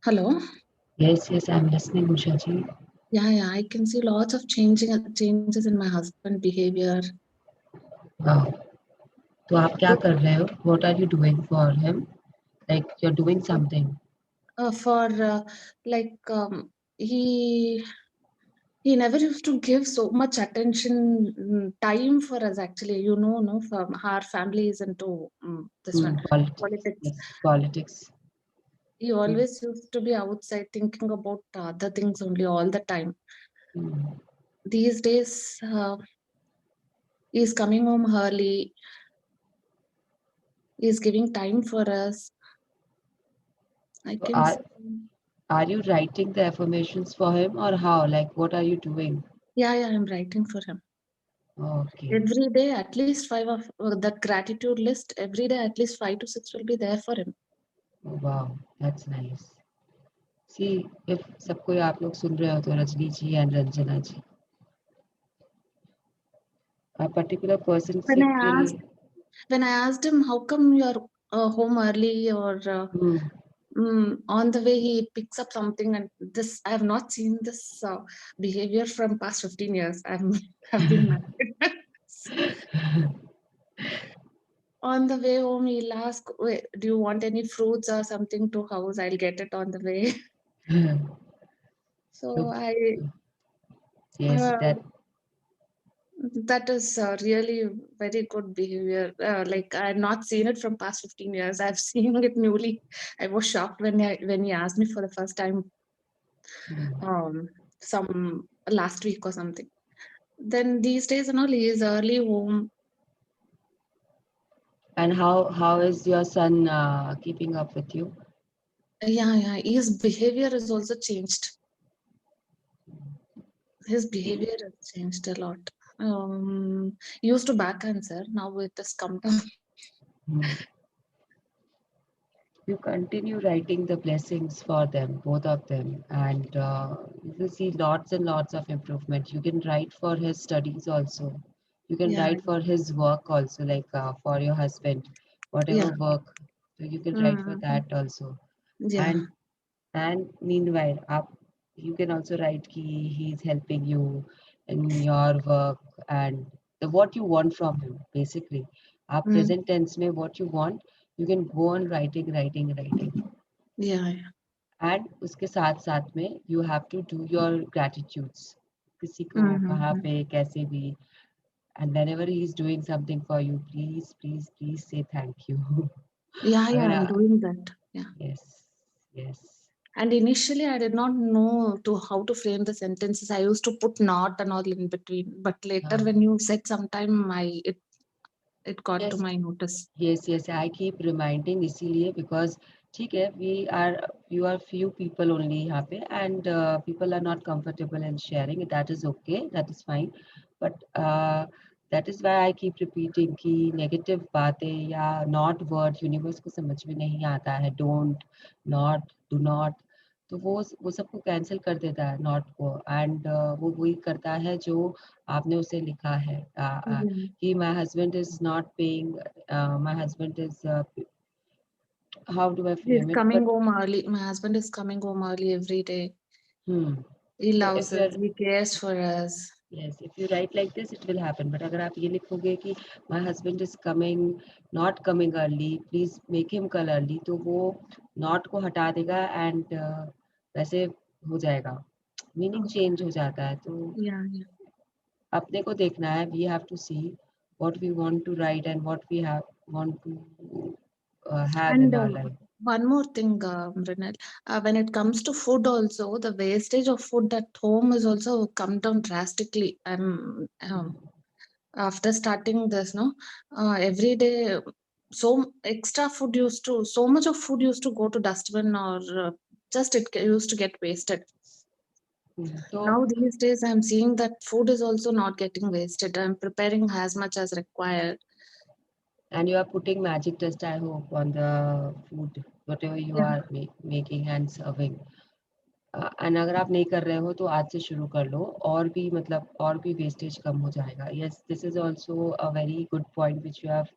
Hello. Yes, yes, I'm listening, Usha ji. Yeah, I can see lots of changes in my husband behavior. Wow. तो आप क्या कर रहे हो? What are you doing for him? Like you're doing something. For like he never used to give so much attention, time for us. Actually, no, from our family is into this one Politics. politics. Yes, politics. He Hmm. always used to be outside thinking about other things only all the time. Hmm. These days, he's coming home early. He's giving time for us. I So can see. are you writing the affirmations for him or how? Like what are you doing? Yeah, I'm writing for him. Okay. Every day, at least five of that gratitude list, every day, at least 5 to 6 will be there for him. Oh, wow, that's nice. See, if सब कोई आप लोग सुन रहे हो तो रजनी जी and Ranjana ji, a particular person When से के I asked, लिए. when I asked him, how come you're home early or Hmm. on the way he picks up something and this, I have not seen this behavior from past 15 years. I've been married. On the way home, he'll ask, "Wait, do you want any fruits or something to house? I'll get it on the way." So Look, yes, uh, that. that is really very good behavior. Like I had not seen it from past 15 years. I've seen it newly. I was shocked when he asked me for the first time, Hmm. some last week or something. Then these days and all, he is early home. And how is your son keeping up with you? Yeah. His behavior has also changed. His See, behavior has changed a lot. He used to back answer. Now it has come down. hmm, you continue writing the blessings for them, both of them, and you will see lots and lots of improvement. You can write for his studies also. You can Yeah, write for his work also, like for your husband, yeah. whatever work. So you can write for Mm, that also. yeah. And meanwhile, you can also write he's helping you in your work and what you want from him, basically. आप Mm, present tense में what you want, you can go on writing. yeah. And उसके साथ साथ में you have to do your gratitudes. किसी को कहाँ Mm-hmm. पे कैसे भी, and whenever he is doing something for you, please say thank you. Yeah, अगर I'm doing that. Yeah. yes, yes. And initially, I did not know to how to frame the sentences. I used to put not and all in between. But later, हाँ. when you said sometime, it got to Yes, my notice. yes, I keep reminding इसीलिए because ठीक है, you are few people only यहाँ पे and people are not comfortable in sharing. That is okay, that is fine. But that is why I keep repeating कि negative बातें या not word universe को समझ में नहीं आता है. Don't, not, do not. तो वो सबको कैंसिल कर देता है नॉट को एंड वो वही करता है जो आपने उसे लिखा है. Yeah. He my husband is not paying, my husband is how do I He's frame it, coming but home early. My husband is coming home early every day. hmm. He So loves if you're us. He cares for us. yes, if you write like this it will happen, but अगर आप ये लिखोगे कि my husband is coming not coming early, please make him come early, तो वो not को हटा देगा and वैसे हो जाएगा, मीनिंग Okay. चेंज हो जाता है. तो Yeah. अपने को देखना है, we have to see what we want to write and what we have want to have in And our life. one more thing, Mrinal, when it comes to food, also the wastage of food at home is also come down drastically. After starting this, no, every day, so much of food used to go to dustbin or just used to get wasted. So Now these days, I'm seeing that food is also not getting wasted. I'm preparing as much as required. and you are putting magic dust, I hope, on the food, whatever you Yeah. are making and serving. And अगर आप नहीं कर रहे हो तो आज से शुरू कर लो, और भी मतलब और भी वेस्टेज कम हो जाएगा. Yes, this is also a very good point which you have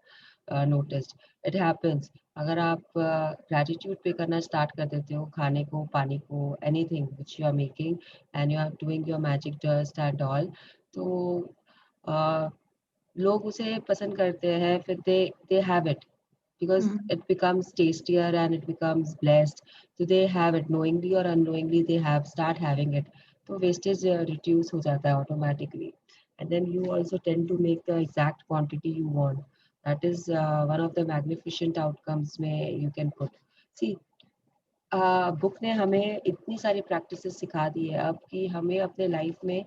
noticed. It happens. अगर आप gratitude पे करना start कर देते हो, खाने को, पानी को, anything which you are making and you are doing your magic dust and all, तो लोग उसे पसंद करते हैं, फिर they have it because Mm. it becomes tastier and it becomes blessed. So they have it knowingly or unknowingly, they have start having it. So wastage reduce हो जाता है automatically, and then you also tend to make the exact quantity you want. That is one of the magnificent outcomes में you can put. See, book ने हमें इतनी सारी practices सिखा दी है अब कि हमें अपने लाइफ में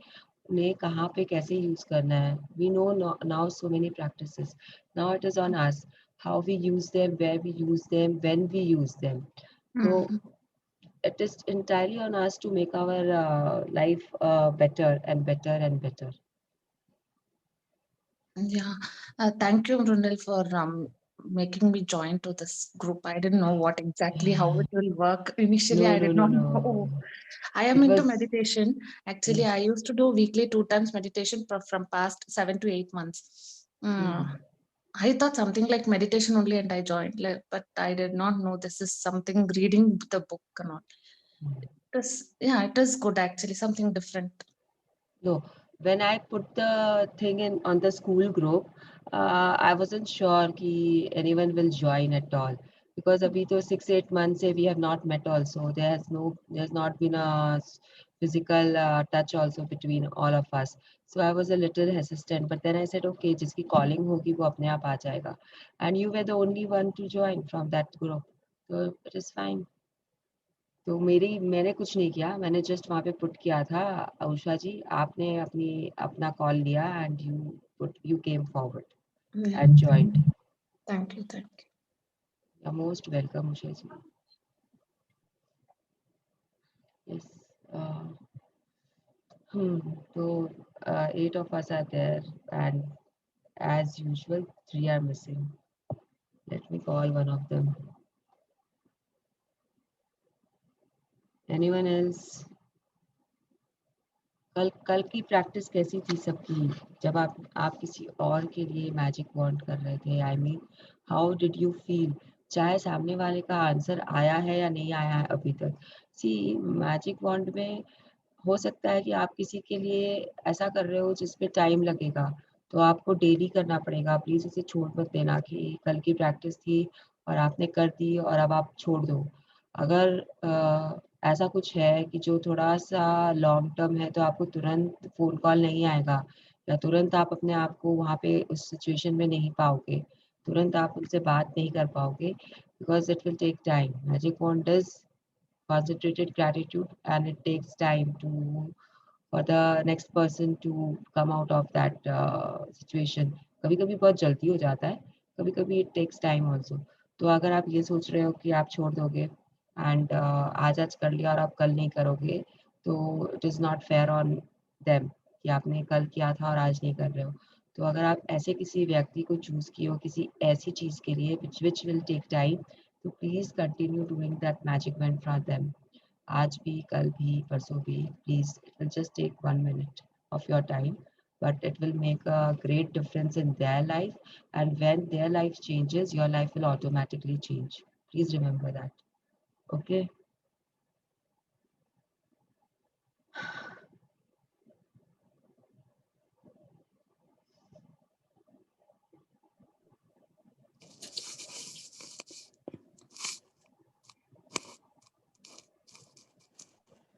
उन्हें कहाँ पे कैसे यूज करना है. We know now so many practices. Now it is on us how we use them, where we use them, when we use them. तो Mhm. it is entirely on us to make our life better and better and better. Yeah, thank you, Brunel, for making me join to this group. I didn't know what exactly how it will work. Initially, No, I no, did no, not no. know. I am It into was meditation. Actually, yes. I used to do weekly 2 times meditation from past 7 to 8 months. Hmm. I thought something like meditation only, and I joined. But I did not know this is something reading the book or not. This, yeah, it is good actually. Something different. No, when I put the thing in on the school group, I wasn't sure कि anyone will join at all because अभी तो 6-8 months से we have not met also. There's not been a physical touch also between all of us. So I was a little hesitant, but then I said, okay, जिसकी calling होगी वो अपने आप आ जाएगा. And you were the only one to join from that group, so it is fine. तो मैंने कुछ नहीं किया, मैंने जस्ट वहाँ पे पुट किया था, उषा जी आपने अपना कॉल लिया and you came forward Yeah. And joined. Thank you. Thank you. You are most welcome Usha ji. Yes. तो 8 of us are there and as usual 3 are missing. Let me call one of them. Anyone else? कल की practice कैसी थी सबकी, जब आप किसी और के लिए मैजिक वॉन्ड कर रहे थे? I mean how did you feel, चाहे सामने वाले का आंसर आया है या नहीं आया है अभी तक. सी, मैजिक वॉन्ड में हो सकता है कि आप किसी के लिए ऐसा कर रहे हो जिसमें टाइम लगेगा, तो आपको डेली करना पड़ेगा. प्लीज़ उसे छोड़ मत देना कि कल की प्रैक्टिस थी और आपने कर दी और अब आप छोड़ दो. अगर ऐसा कुछ है कि जो थोड़ा-सा लॉन्ग टर्म है, तो आपको तुरंत फ़ोन कॉल नहीं आएगा या तुरंत आप अपने आप को वहाँ पे उस सिचुएशन में नहीं पाओगे, तुरंत आप उनसे बात नहीं कर पाओगे, because it will take time. Magic wand is concentrated gratitude and it takes time to for the next person to come out of that situation. कभी कभी बहुत जल्दी हो जाता है, कभी कभी it takes time also. तो अगर आप ये सोच रहे हो कि आप छोड़ दोगे एंड आज कर लिया और आप कल नहीं करोगे, तो it is not fair on them कि आपने कल किया था और आज नहीं कर रहे हो. तो अगर आप ऐसे किसी व्यक्ति को चूज़ किए हो किसी ऐसी चीज़ के लिए which will take time, तो please continue doing that magic when for them. आज भी, कल भी, परसों भी, please, it will just take 1 minute of your time, but it will make a great difference in their life. And when their life changes, your life will automatically change. Please remember that. Okay.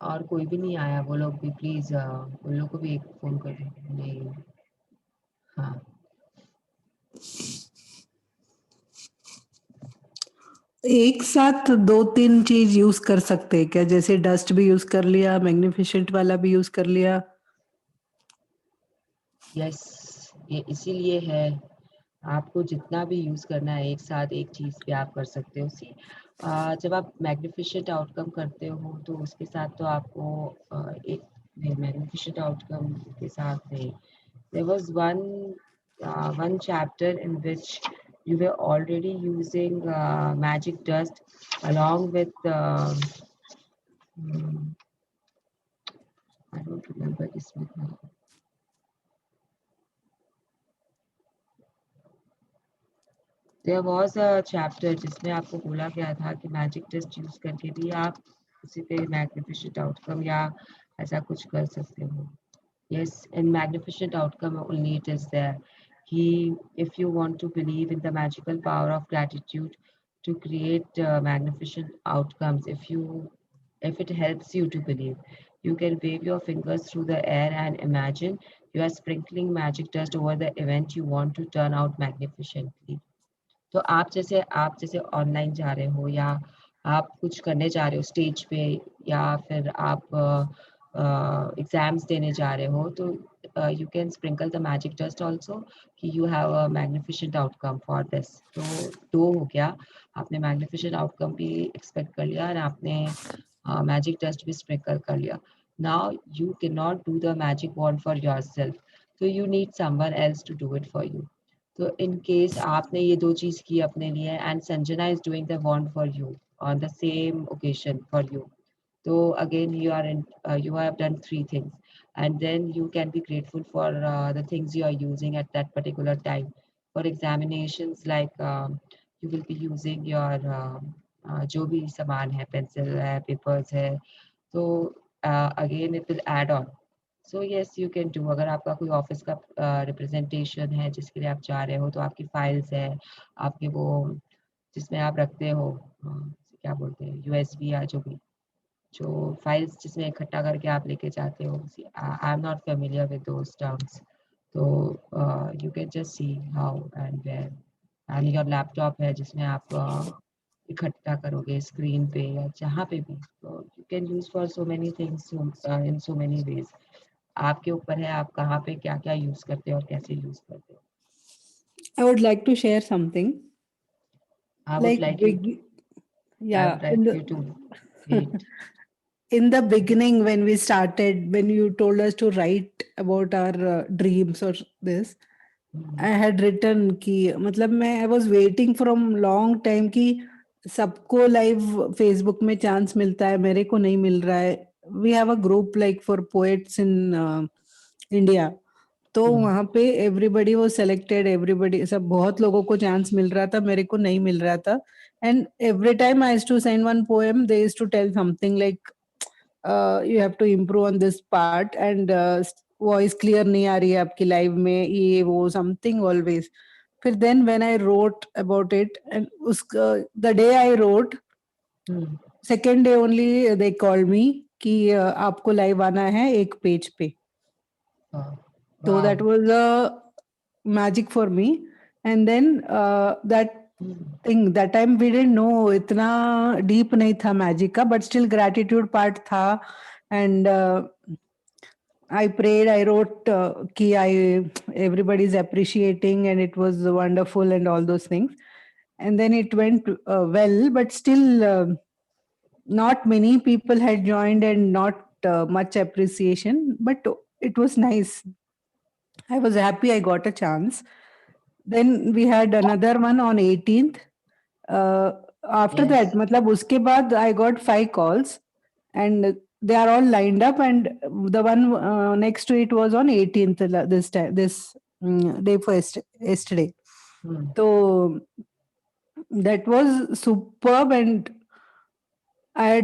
और कोई भी नहीं आया, वो लोग भी please उन लोग को भी एक फोन कर दो. नहीं. हाँ. एक साथ 2-3 चीज यूज कर सकते हैं क्या? जैसे डस्ट भी यूज कर लिया, मैग्निफिसेंट वाला भी यूज कर लिया. यस, ये इसीलिए है, आपको जितना भी यूज़ करना है एक साथ एक चीज़ पे आप कर सकते हो. सी, जब आप मैग्निफिसेंट आउटकम करते हो तो उसके साथ तो आपको एक मैग्निफिसेंट आउटकम के साथ नहीं. There was one chapter in which you were already using magic dust along with I don't remember this with now. There was a chapter जिसमें आपको बोला गया था कि मैजिक टेस्ट यूज करके भी आप किसी पे मैग्निफिसेंट आउटकम या ऐसा कुछ कर सकते हो. Yes, in magnificent outcome only it is there. He, if you want to believe in the magical power of gratitude to create magnificent outcomes, if it helps you to believe, you can wave your fingers through the air and imagine you are sprinkling magic dust over the event you want to turn out magnificently. तो आप जैसे online जा रहे हो या आप कुछ करने जा रहे हो स्टेज पे या फिर आप एग्जाम्स देने जा रहे हो तो you can sprinkle the magic dust also कि you have a magnificent outcome for this. तो दो हो गया, आपने मैग्निफिसेंट आउटकम भी एक्सपेक्ट कर लिया और आपने मैजिक डस्ट भी स्प्रिंकल कर लिया. Now you can not do the magic wand for yourself, so you need someone else to do it for you. तो इन केस आपने ये दो चीज़ की अपने लिए and Sanjana is doing the bond for you on the same occasion for you. So again, you have done three things, and then you can be grateful for the things you are using at that particular time. For examinations, like you will be using your जो भी सामान है, pencil है, papers है, तो again it will add on. So yes you can do. अगर आपका कोई ऑफिस का रिप्रेजेंटेशन है जिसके लिए आप जा रहे हो तो आपकी फाइल्स है, आपके वो जिसमें आप रखते हो क्या बोलते हैं यूएसबी या जो भी जो फाइल्स जिसमें इकट्ठा करके आप लेके जाते हो. I am not familiar with those terms. तो you can just see how and where. And your laptop है जिसमें आप इकट्ठा करोगे स्क्रीन पे या जहाँ पे भी. तो you can use for so many things in so many ways. आपके ऊपर है आप कहाँ पे क्या क्या यूज करते हो और कैसे यूज करते हो. I would like to share something. I would Like like you big, I yeah, would like you to wait. in the beginning when we started, when you told us to write about our dreams or this, I had written कि मतलब मैं I was waiting from long time कि सबको live Facebook में chance मिलता है, मेरे को नहीं मिल रहा है. We have a group like for poets in India. तो वहाँ पे एवरीबडी वो सेलेक्टेड, एवरीबडी सब बहुत लोगों को चांस मिल रहा था, मेरे को नहीं मिल रहा था. And every time I used to send one poem, they used to tell something like you have to improve on this part and voice clear नहीं आ रही है आपकी लाइव में, ये वो समथिंग ऑलवेज. फिर then when I wrote about it and उसका the day I wrote, second day only they called me कि आपको लाइव आना है एक पेज पे. So that was a magic for me. And then that thing, that time we didn't know, इतना deep नहीं था magic का, but still gratitude part था. And I prayed, I wrote कि everybody is appreciating and it was wonderful and all those things. And then it went well, but still not many people had joined and not much appreciation, but it was nice. I was happy I got a chance. Then we had another one on 18th. After Yes. that, मतलब उसके बाद I got 5 calls and they are all lined up, and the one next to it was on 18th this time, this day for yesterday. So that was superb, and I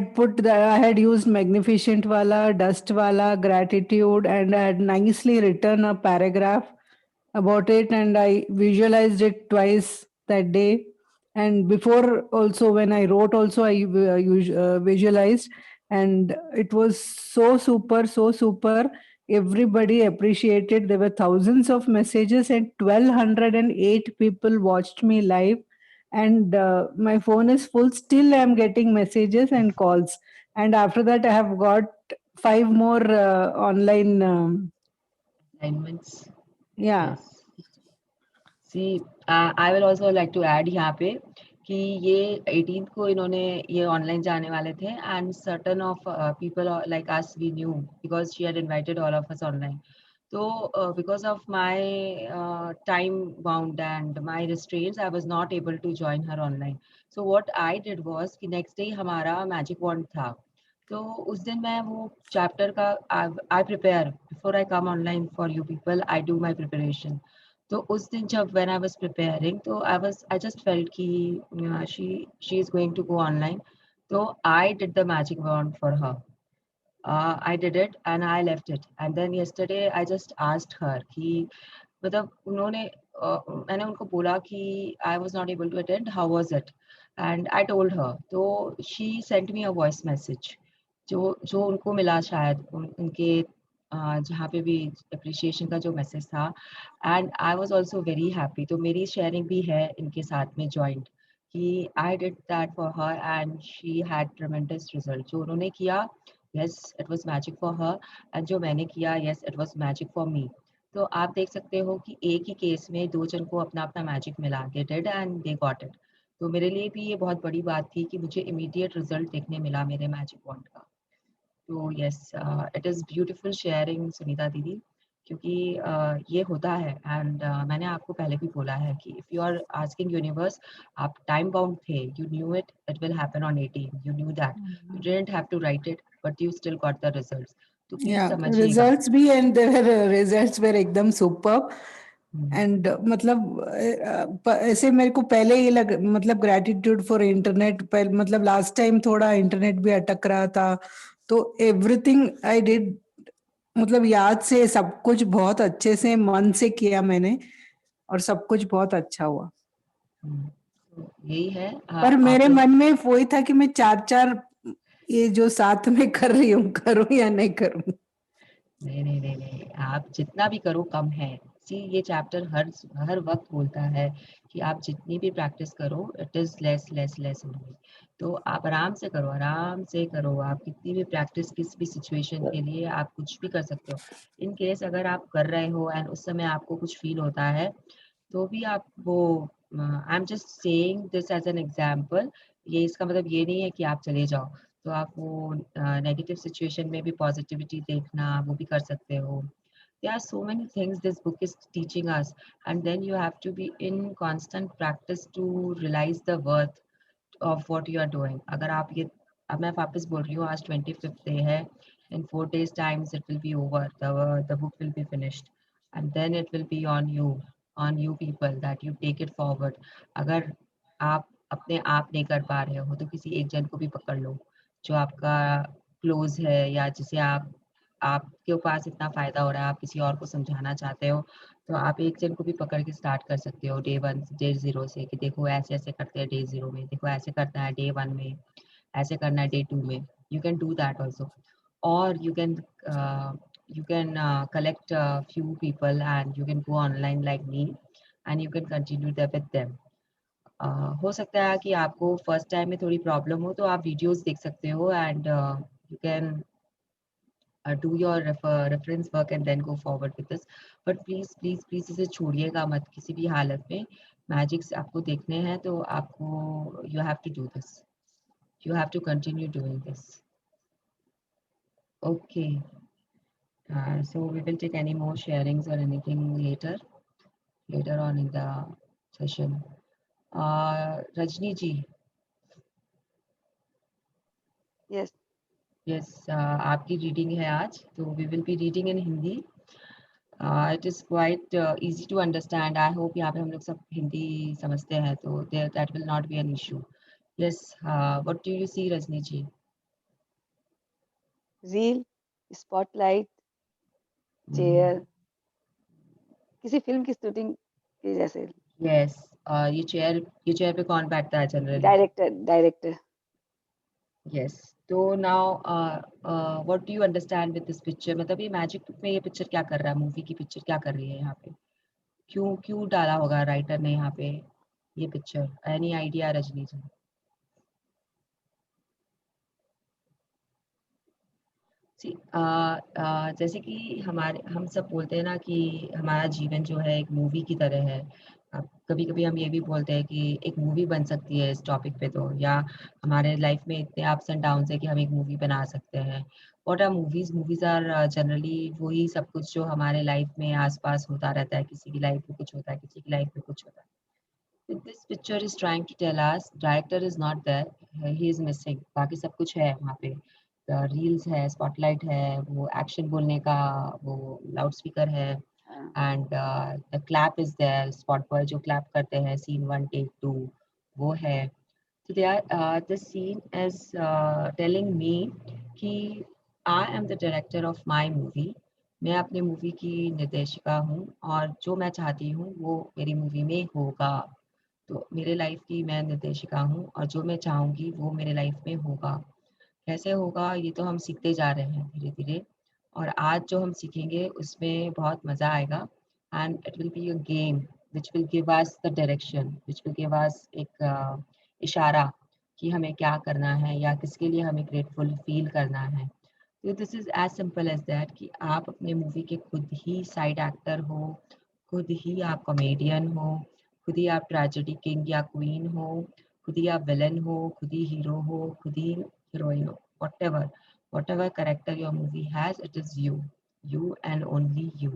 had used magnificent wala, dust wala, gratitude, and I had nicely written a paragraph about it, and I visualized it twice that day. And before also, when I wrote also, I visualized, and it was so super, so super. Everybody appreciated. There were thousands of messages, and 1,208 people watched me live. And my phone is full. Still, I'm getting messages and calls. And after that, I have got 5 more online. Assignments. Yeah. Yes. See, I will also like to add यहाँ पे कि ये 18th को इन्होंने ये online जाने वाले थे and certain of people like us we knew because she had invited all of us online. So because of my time bound and my restraints, I was not able to join her online. So what I did was कि next day हमारा magic wand था. तो उस दिन मैं वो chapter का I prepare before I come online for you people. I do my preparation. तो उस दिन जब when I was preparing, तो I just felt कि she is going to go online. So I did the magic wand for her. I did it and I left it. And then yesterday I just asked her कि मतलब उन्होंने मैंने उनको बोला कि I was not able to attend. How was it? And I told her. तो she sent me a voice message. जो उनको मिला शायद उनके जहाँ पे भी अप्रिशिएशन का जो मैसेज था. And I was also very happy. तो मेरी शेयरिंग भी है इनके साथ में जॉइंट कि I did that for her and she had ट्रेमेंडस result. जो उन्होंने किया, yes it was magic for her, and जो मैंने किया, yes it was magic for me. तो आप देख सकते हो कि एक ही केस में दो जन को अपना अपना मैजिक मिला. They did and they got it. तो मेरे लिए भी ये बहुत बड़ी बात थी कि मुझे इमीडिएट रिजल्ट देखने मिला मेरे मैजिक वॉन्ड का. तो yes it is beautiful sharing Sunita दीदी, क्योंकि ये होता है. एंड मैंने आपको पहले भी बोला है कि if you are asking universe, आप टाइम बाउंड थे, you knew it, it will happen on 18, you knew that, you didn't have to write it but you still got the results. तो प्लीज Yeah, समझिएगा. results भी and their results were एकदम superb. And मतलब ऐसे मेरे को पहले ये लग मतलब ग्रेटिट्यूड फॉर इंटरनेट. मतलब लास्ट टाइम थोड़ा इंटरनेट भी अटक रहा था, तो एवरीथिंग आई डिड मतलब याद से सब कुछ बहुत अच्छे से मन से किया मैंने, और सब कुछ बहुत अच्छा हुआ. तो यही है. पर आप मेरे लोग मन में वही था कि मैं 4-4 ये जो साथ में कर रही हूँ करूँ या नहीं करूँ. नहीं, आप जितना भी करो कम है. सी ये चैप्टर हर वक्त बोलता है कि आप जितनी भी प्रैक्टिस करो, it is less less less only. तो आप आराम से करो, आराम से करो. आप कितनी भी प्रैक्टिस किस भी सिचुएशन के लिए आप कुछ भी कर सकते हो. इन केस अगर आप कर रहे हो एंड उस समय आपको कुछ फील होता है, तो भी आप वो, I am just saying this as an example. ये इसका मतलब ये नहीं है कि आप चले जाओ. तो आप वो नेगेटिव सिचुएशन में भी पॉजिटिविटी देखना, वो भी कर सकते हो. There are so many things this book is teaching us, and then you have to be in constant practice to realize the worth of what you are doing. अगर आप ये, अब मैं वापस बोल रही हूँ, आज 25th day है. In 4 days times it will be over. The book will be finished, and then it will be on you people that you take it forward. अगर आप अपने आप नहीं कर पा रहे हो तो किसी एक जन को भी पकड़ लो जो आपका क्लोज है, या जिसे आपके पास इतना फायदा हो रहा है, आप किसी और को समझाना चाहते हो, तो आप एक जन को भी पकड़ के स्टार्ट कर सकते हो डे 1 डे 0 से कि देखो ऐसे ऐसे करते हैं डे 0 में, देखो ऐसे करना है डे 1 में, ऐसे करना है डे 2 में. You can do that also. और you can collect a few people and you can go online like me and you can continue there with them. हो सकता है कि आपको फर्स्ट टाइम में थोड़ी प्रॉब्लम हो, तो आप वीडियोस देख सकते हो and you can do your reference work and then go forward with this. But please please please इसे छोड़िएगा मत किसी भी हालत में. मैजिक्स आपको देखने हैं तो आपको you have to do this. You have to continue doing this. Okay. So we will take any more sharings or anything later on in the session. Rajni ji. Yes. Yes, आपकी reading है आज, तो we will be reading in Hindi. It is quite easy to understand. I hope यहाँ पे हम लोग सब हिंदी समझते हैं, तो that will not be an issue. Yes, what do you see, Rajni ji? Reel, spotlight, chair, किसी फिल्म की शूटिंग के जैसे. Yes, ये चेयर पे कौन बैठता है जनरली? डायरेक्टर. Yes. तो now what do you understand with this picture? मतलब ये मैजिक बुक में ये पिक्चर क्या कर रहा है, मूवी की पिक्चर क्या कर रही है यहाँ पे? क्यों डाला होगा राइटर ने यहाँ पे ये पिक्चर? एनी आइडिया रजनी जी? जैसे कि हम सब बोलते हैं ना कि हमारा जीवन जो है एक मूवी की तरह है. कभी कभी हम ये भी बोलते हैं कि एक मूवी बन सकती है इस टॉपिक पे, तो या हमारे लाइफ में इतने अप्स एंड डाउन्स है कि हम एक मूवी बना सकते हैं. What are movies? Movies are generally वही सब कुछ जो हमारे लाइफ में आसपास होता रहता है. किसी की लाइफ में कुछ होता है, किसी की लाइफ में कुछ होता है. This picture is trying to tell us director is not there, he is missing. बाकी सब कुछ है वहाँ पे. रील्स है, स्पॉटलाइट है, वो एक्शन बोलने का वो लाउड स्पीकर है, and the clap is there, spot boy जो क्लैप करते हैं, सीन 1 टेक 2 वो है. So they are the scene is telling me कि I am the director of my movie. मैं अपने मूवी की निर्देशिका हूँ और जो मैं चाहती हूँ वो मेरी मूवी में होगा. तो मेरे लाइफ की मैं निर्देशिका हूँ और जो मैं चाहूँगी वो मेरे लाइफ में होगा. कैसे होगा ये तो हम सीखते जा रहे हैं धीरे धीरे, और आज जो हम सीखेंगे उसमें बहुत मज़ा आएगा. And it will be a game which will give us the direction, which will give अस एक इशारा कि हमें क्या करना है या किसके लिए हमें ग्रेटफुल फील करना है. तो this is as simple as that कि आप अपने मूवी के खुद ही साइड एक्टर हो, खुद ही आप कॉमेडियन हो, खुद ही आप ट्रेजेडी किंग या क्वीन हो, खुद ही आप विलन हो, खुद ही हीरो हो, खुद ही हीरोइन हो. whatever character your movie has, it is you and only you.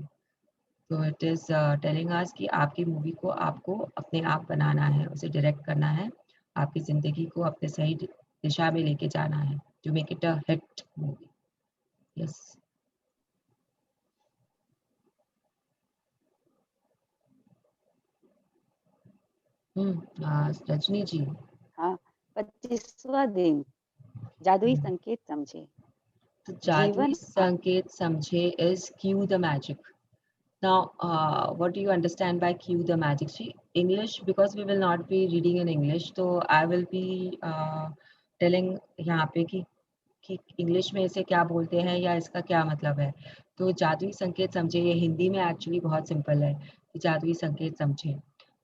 So it is telling us कि आपकी मूवी को आपको अपने आप बनाना है, उसे डायरेक्ट करना है, आपकी ज़िंदगी को अपने सही दिशा में लेके जाना है, to make it a hit movie. Yes. Rajni जी. हाँ, 25वां दिन जादुई संकेत समझे. तो जादुई जीवन संकेत समझे is cue the magic. Now, what do you understand by cue the magic? See, English, because we will not be reading in English, so I will be telling यहाँ पे कि इंग्लिश में इसे क्या बोलते हैं या इसका क्या मतलब है. तो जादुई संकेत समझे ये हिंदी में एक्चुअली बहुत सिंपल है कि जादुई संकेत समझे.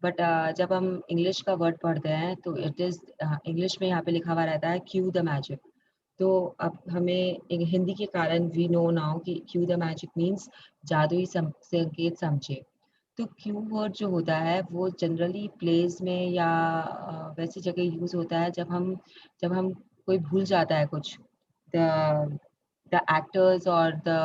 बट जब हम इंग्लिश का वर्ड पढ़ते हैं तो इट इज़ इंग्लिश में यहाँ पे लिखा हुआ रहता है क्यू द मैजिक. तो अब हमें हिंदी के कारण वी नो नाउ कि क्यू द मैजिक मीन्स जादुई संकेत समझे. तो क्यू वर्ड जो होता है वो जनरली प्लेस में या वैसी जगह यूज़ होता है जब हम कोई भूल जाता है कुछ. The actors or the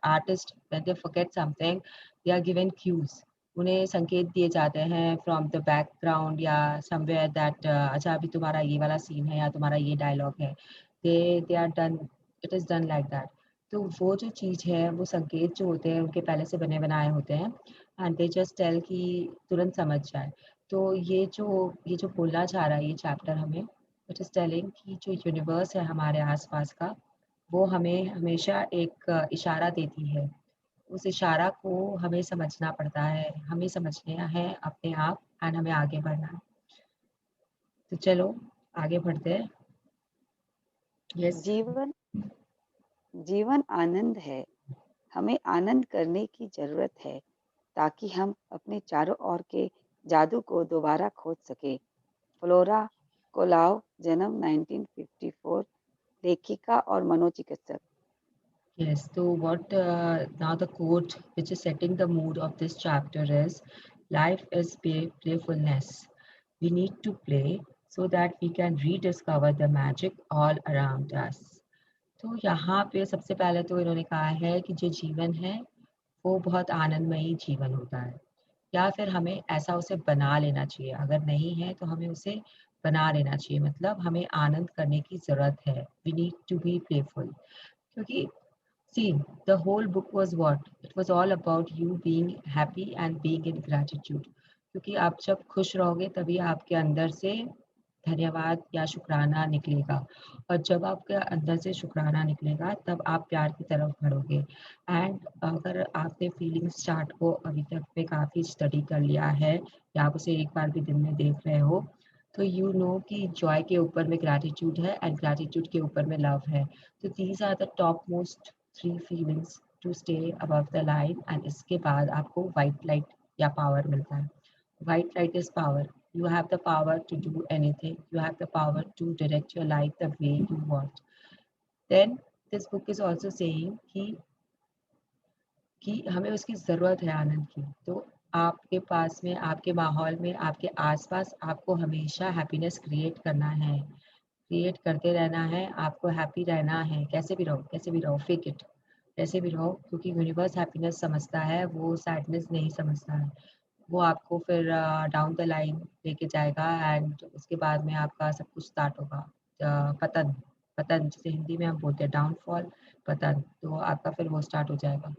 artist, when they forget something, they are given cues. उन्हें संकेत दिए जाते हैं फ्रॉम द बैकग्राउंड या समवेयर दैट अच्छा अभी तुम्हारा ये वाला सीन है या तुम्हारा ये डायलॉग है. They are done, it is done like that. तो वो जो चीज़ है वो संकेत जो होते हैं उनके पहले से बने बनाए होते हैं एंड दे जस्ट टेल कि तुरंत समझ जाए. तो ये जो बोलना चाह रहा है ये चैप्टर हमें, इट इज़ टेलिंग कि जो यूनिवर्स है हमारे आसपास का वो हमें हमेशा एक इशारा देती है. उस इशारा को हमें समझना पड़ता है, हमें समझना है अपने आप एंड हमें आगे बढ़ना है. तो चलो आगे बढ़ते हैं. यस. जीवन आनंद है. हमें आनंद करने की जरूरत है ताकि हम अपने चारों ओर के जादू को दोबारा खोज सके. फ्लोरा कोलाव, जन्म 1954, लेखिका और मनोचिकित्सक. Yes, so what now the quote which is setting the mood of this chapter is, life is playfulness. We need to play so that we can rediscover the magic all around us. तो यहाँ पे सबसे पहले तो इन्होंने कहा है कि जो जीवन है वो बहुत आनंदमयी जीवन होता है, या फिर हमें ऐसा उसे बना लेना चाहिए. अगर नहीं है तो हमें उसे बना लेना चाहिए, मतलब हमें आनंद करने की ज़रूरत है. We need to be playful. क्योंकि see, the whole book was what? It was all about you being happy and being in gratitude. क्योंकि आप जब खुश रहोगे तभी आपके अंदर से धन्यवाद या शुक्राना निकलेगा, और जब आपके अंदर से शुक्राना निकलेगा तब आप प्यार की तरफ बढ़ोगे. एंड अगर आपने फीलिंग्स चार्ट को अभी तक पे काफ़ी स्टडी कर लिया है या आप उसे एक बार भी दिन में देख रहे हो, तो यू नो कि जॉय के ऊपर में ग्रैटिट्यूड है एंड ग्रैटिट्यूड के ऊपर में लव है. तो these are the top most 3 feelings to stay above the line, and इसके बाद आपको white light या power मिलता है. White light is power. You have the power to do anything. You have the power to direct your life the way you want. Then this book is also saying कि हमें उसकी ज़रूरत है आनंद की. तो आपके पास में, आपके माहौल में, आपके आसपास आपको हमेशा हैप्पीनेस क्रिएट करना है, क्रिएट करते रहना है. आपको हैप्पी रहना है, कैसे भी रहो, फेक इट, कैसे भी रहो, क्योंकि यूनिवर्स हैप्पीनेस समझता है, वो सैडनेस नहीं समझता है. वो आपको फिर डाउन द लाइन लेके जाएगा एंड उसके बाद में आपका सब कुछ स्टार्ट होगा. पतन, पतन जिसे हिंदी में हम बोलते हैं डाउनफॉल, पतन, तो आपका फिर वो स्टार्ट हो जाएगा.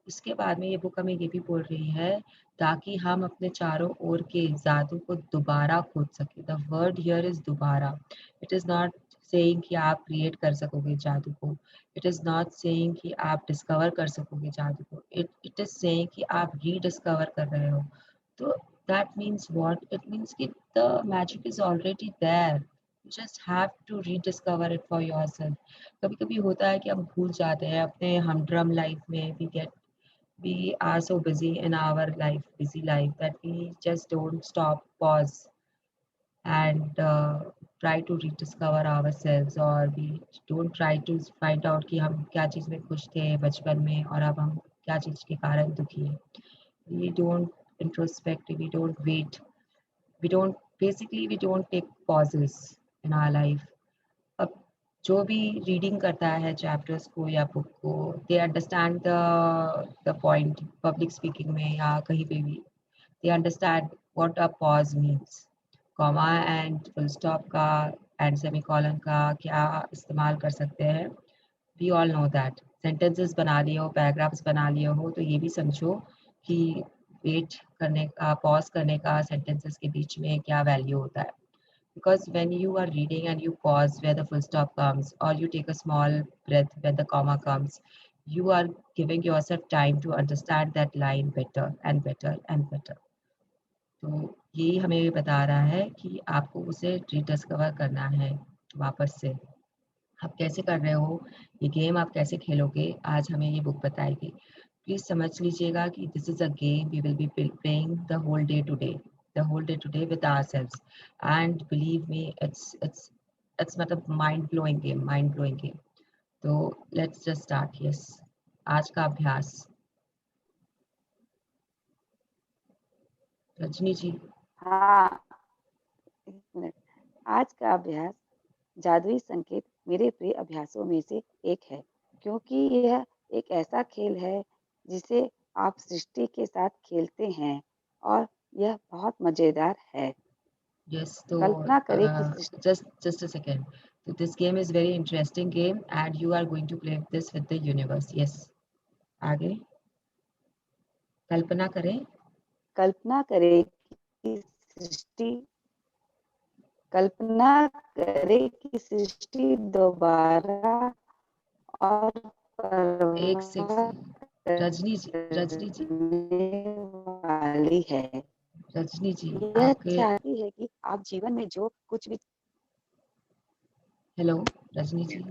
इसके बाद में ये बुक हमें ये भी बोल रही है ताकि हम अपने चारों ओर के जादू को दोबारा खोज सके। द वर्ड हियर इज दोबारा। इट इज नॉट सेइंग कि आप क्रिएट कर सकोगे जादू को। इट इज नॉट सेइंग कि आप डिस्कवर कर सकोगे जादू को। इट इज सेइंग कि आप रीडिस्कवर कर रहे हो। तो that means what? It means कि the magic is already there, you just have to rediscover it for yourself. कभी कभी होता है कि हम भूल जाते हैं अपने हमड्रम लाइफ में। We are so busy in our life, busy life, that we just don't stop, pause, and try to rediscover ourselves, or we don't try to find out कि हम क्या चीज़ में खुश थे बचपन में और अब हम क्या चीज़ के कारण दुखी हैं. We don't introspect, we don't wait, we don't take pauses in our life. अब जो भी रीडिंग करता है चैप्टर्स को या बुक को, they understand the point public speaking में या कहीं पे भी, they understand what a pause means. Comma and full stop का एंड सेमीकोलन का क्या इस्तेमाल कर सकते हैं, we all know that. Sentences बना लिए हो, पैराग्राफ्स बना लिए हो, तो ये भी समझो कि वेट करने का, पॉज करने का सेंटेंसेस के बीच में क्या वैल्यू होता है। Because when you are reading and you pause where the full stop comes, or you take a small breath when the comma comes, you are giving yourself time to understand that line better and better and better. तो यही हमें बता रहा है कि आपको उसे rediscover करना है वापस से। आप कैसे कर रहे हो, ये गेम आप कैसे खेलोगे, आज हमें ये बुक बताएगी। प्लीज समझ लीजिएगा कि this is a game we will be playing the whole day today with ourselves, and believe me it's मतलब माइंड ब्लोइंग गेम। तो लेट्स जस्ट स्टार्ट। यस, आज का अभ्यास। रजनी जी। हाँ, एक मिनट। आज का अभ्यास जादुई संकेत मेरे प्रिय अभ्यासों में से एक है, क्योंकि यह एक ऐसा खेल है जिसे आप सृष्टि के साथ खेलते हैं और यह बहुत मजेदार है। Yes, so कल्पना करें कि सृष्टि just a second. So this game is very interesting game, and you are going to play this with the universe. Yes. आगे कल्पना करें। कल्पना करें कि सृष्टि कल्पना करें कि सृष्टि दोबारा और एक सेकंड, रजनी जी, करने वाली है। रजनी जी, यह आपके चाहती है कि आप जीवन में जो कुछ भी hello Rajni ji.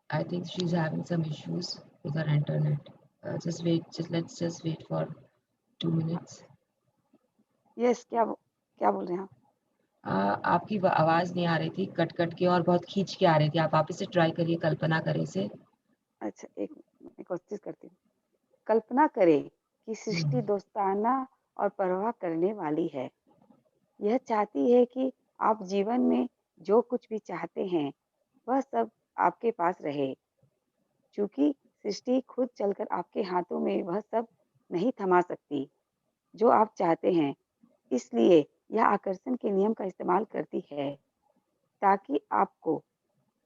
I think she's having some issues with her internet. Let's wait for 2 minutes. Yes, क्या बोल रहे हैं आप? आपकी आवाज नहीं आ रही थी, कट कट के और बहुत खींच के आ रही थी। आप वापस से ट्राई करिए कल्पना करें से। अच्छा, मैं कोशिश करती हूँ। कल्पना करें कि सृष्टि दोस्ताना और परवाह करने वाली है। यह चाहती है कि आप जीवन में जो कुछ भी चाहते हैं, वह सब आपके पास रहे। चूंकि सृष्टि खुद चलकर आपके हाथों में वह सब नहीं थमा सकती जो आप चाहते हैं, इसलिए यह आकर्षण के नियम का इस्तेमाल करती है ताकि आपको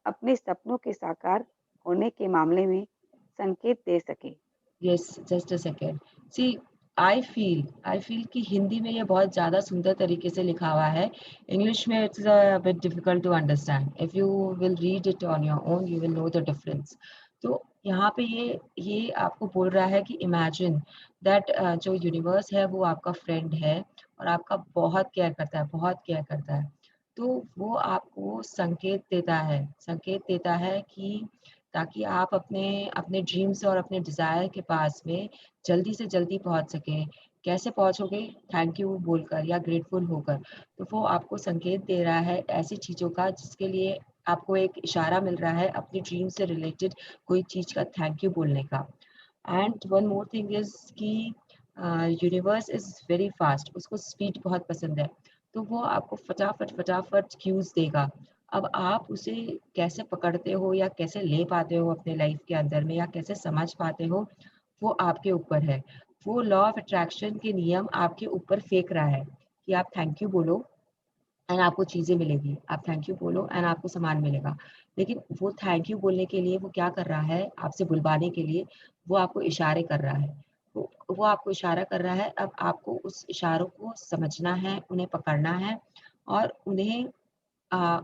अपने सपनों के साकार होने के मामले में संकेत दे सके। Yes, just a second. See, I feel कि हिंदी में ये बहुत ज़्यादा सुंदर तरीके से लिखा हुआ है। इंग्लिश में it's a bit difficult to understand. If you will read it on your own, you will know the difference. तो यहाँ पे ये आपको बोल रहा है कि इमेजिन दैट जो यूनिवर्स है वो आपका फ्रेंड है और आपका बहुत केयर करता है। तो वो आपको संकेत देता है कि ताकि आप अपने अपने ड्रीम्स और अपने डिज़ायर के पास में जल्दी से जल्दी पहुंच सकें। कैसे पहुंचोगे? थैंक यू बोलकर या ग्रेटफुल होकर। तो वो आपको संकेत दे रहा है ऐसी चीज़ों का जिसके लिए आपको एक इशारा मिल रहा है अपनी ड्रीम से रिलेटेड कोई चीज़ का थैंक यू बोलने का। And one more thing is कि यूनिवर्स इज़ वेरी फास्ट, उसको स्पीड बहुत पसंद है। तो वो आपको फटाफट क्यूज़ देगा। अब आप उसे कैसे पकड़ते हो या कैसे ले पाते हो अपने लाइफ के अंदर में या कैसे समझ पाते हो, वो आपके ऊपर है। वो लॉ ऑफ अट्रैक्शन के नियम आपके ऊपर फेंक रहा है कि आप थैंक यू बोलो एंड आपको चीज़ें मिलेगी, आप थैंक यू बोलो एंड आपको सामान मिलेगा। लेकिन वो थैंक यू बोलने के लिए वो क्या कर रहा है, आपसे बुलवाने के लिए वो आपको इशारे कर रहा है। वो आपको इशारा कर रहा है, अब आपको उस इशारों को समझना है, उन्हें पकड़ना है और उन्हें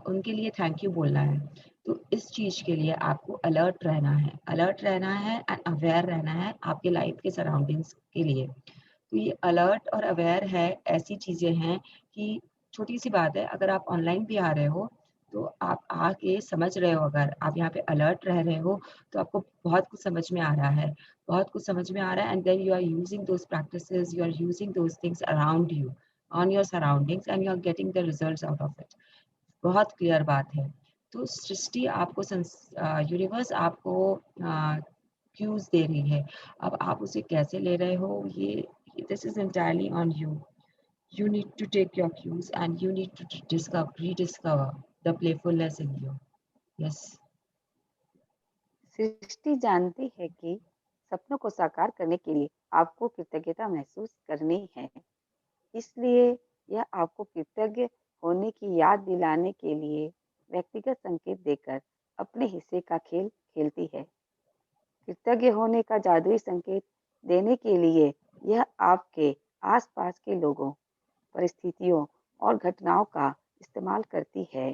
उनके लिए थैंक यू बोलना है। तो इस चीज़ के लिए आपको अलर्ट रहना है एंड अवेयर रहना है आपके लाइफ के सराउंडिंग्स के लिए। तो ये अलर्ट और अवेयर है, ऐसी चीज़ें हैं कि छोटी सी बात है, अगर आप ऑनलाइन भी आ रहे हो तो आप आके समझ रहे हो, अगर आप यहाँ पे अलर्ट रह रहे हो तो आपको बहुत कुछ समझ में आ रहा है, बहुत कुछ समझ में आ रहा है and then you are using those practices, you are using those things around you on your surroundings and you are getting the results out of it. बहुत क्लियर बात है। तो सृष्टि आपको यूनिवर्स आपको क्यूज दे रही है, अब आप उसे कैसे ले रहे हो, ये this is entirely on you. You need to take your cues and you need to rediscover the playfulness in you. Yes. सृष्टि जानती है कि सपनों को साकार करने के लिए आपको कृतज्ञता महसूस करनी है, इसलिए यह आपको कृतज्ञ होने की याद दिलाने के लिए व्यक्तिगत संकेत देकर अपने हिस्से का खेल खेलती है। कृतज्ञ होने का जादुई संकेत देने के लिए यह आपके आसपास के लोगों, परिस्थितियों और घटनाओं का इस्तेमाल करती है।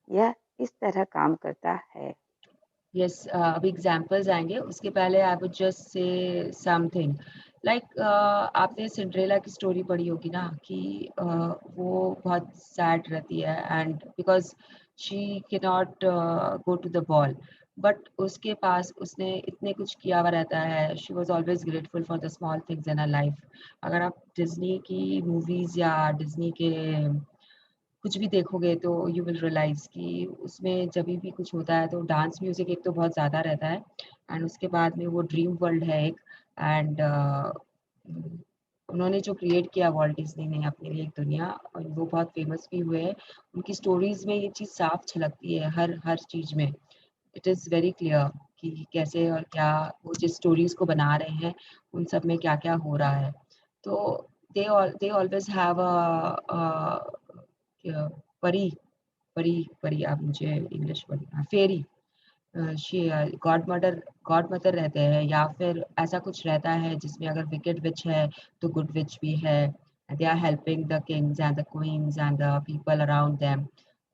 यह इस तरह काम करता है। Yes, अभी एग्जाम्पल्स आएंगे, उसके पहले I would just say something like आपने सिंड्रेला की स्टोरी पढ़ी होगी ना कि वो बहुत सैड रहती है and because she can not go to the ball, but उसके पास उसने इतने कुछ किया हुआ रहता है, she was always grateful for the small things in a life. अगर आप डिज्नी की मूवीज या डिज्नी के कुछ भी देखोगे तो यू विल रियलाइज कि उसमें जब भी कुछ होता है तो डांस म्यूजिक एक तो बहुत ज़्यादा रहता है एंड उसके बाद में वो ड्रीम वर्ल्ड है एक एंड उन्होंने जो क्रिएट किया वॉल्ट डिज्नी ने अपने लिए एक दुनिया, और वो बहुत फेमस भी हुए हैं। उनकी स्टोरीज में ये चीज़ साफ झलकती है हर हर चीज़ में। इट इज़ वेरी क्लियर कि कैसे और क्या वो जिस स्टोरीज को बना रहे हैं उन सब में क्या क्या हो रहा है। तो they always have a परी परी परी आप मुझे इंग्लिश पढ़ी फेरी गॉड मदर रहते हैं या फिर ऐसा कुछ रहता है जिसमें अगर विकेट विच है तो गुड विच भी है। They are helping the kings and the queens and the people around them.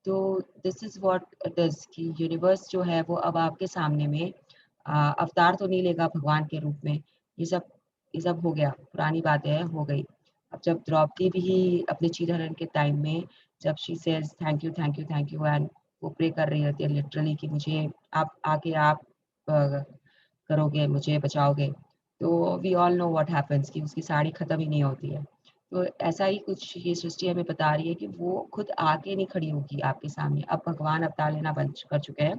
तो this is what it is कि यूनिवर्स जो है वो अब आपके सामने में अवतार तो नहीं लेगा भगवान के रूप में। ये सब हो गया, पुरानी बातें हैं, हो गई। अब जब द्रौपदी भी अपने चीरहरण के टाइम में जब she says thank you thank you thank you and वो प्रे कर रही होती है लिटरली कि मुझे आप आके आप करोगे, मुझे बचाओगे, तो we all know what happens कि उसकी साड़ी खत्म ही नहीं होती है। तो ऐसा ही कुछ ये सृष्टि हमें बता रही है कि वो खुद आके नहीं खड़ी होगी आपके सामने। अब भगवान अवतार लेना बंद कर चुके हैं।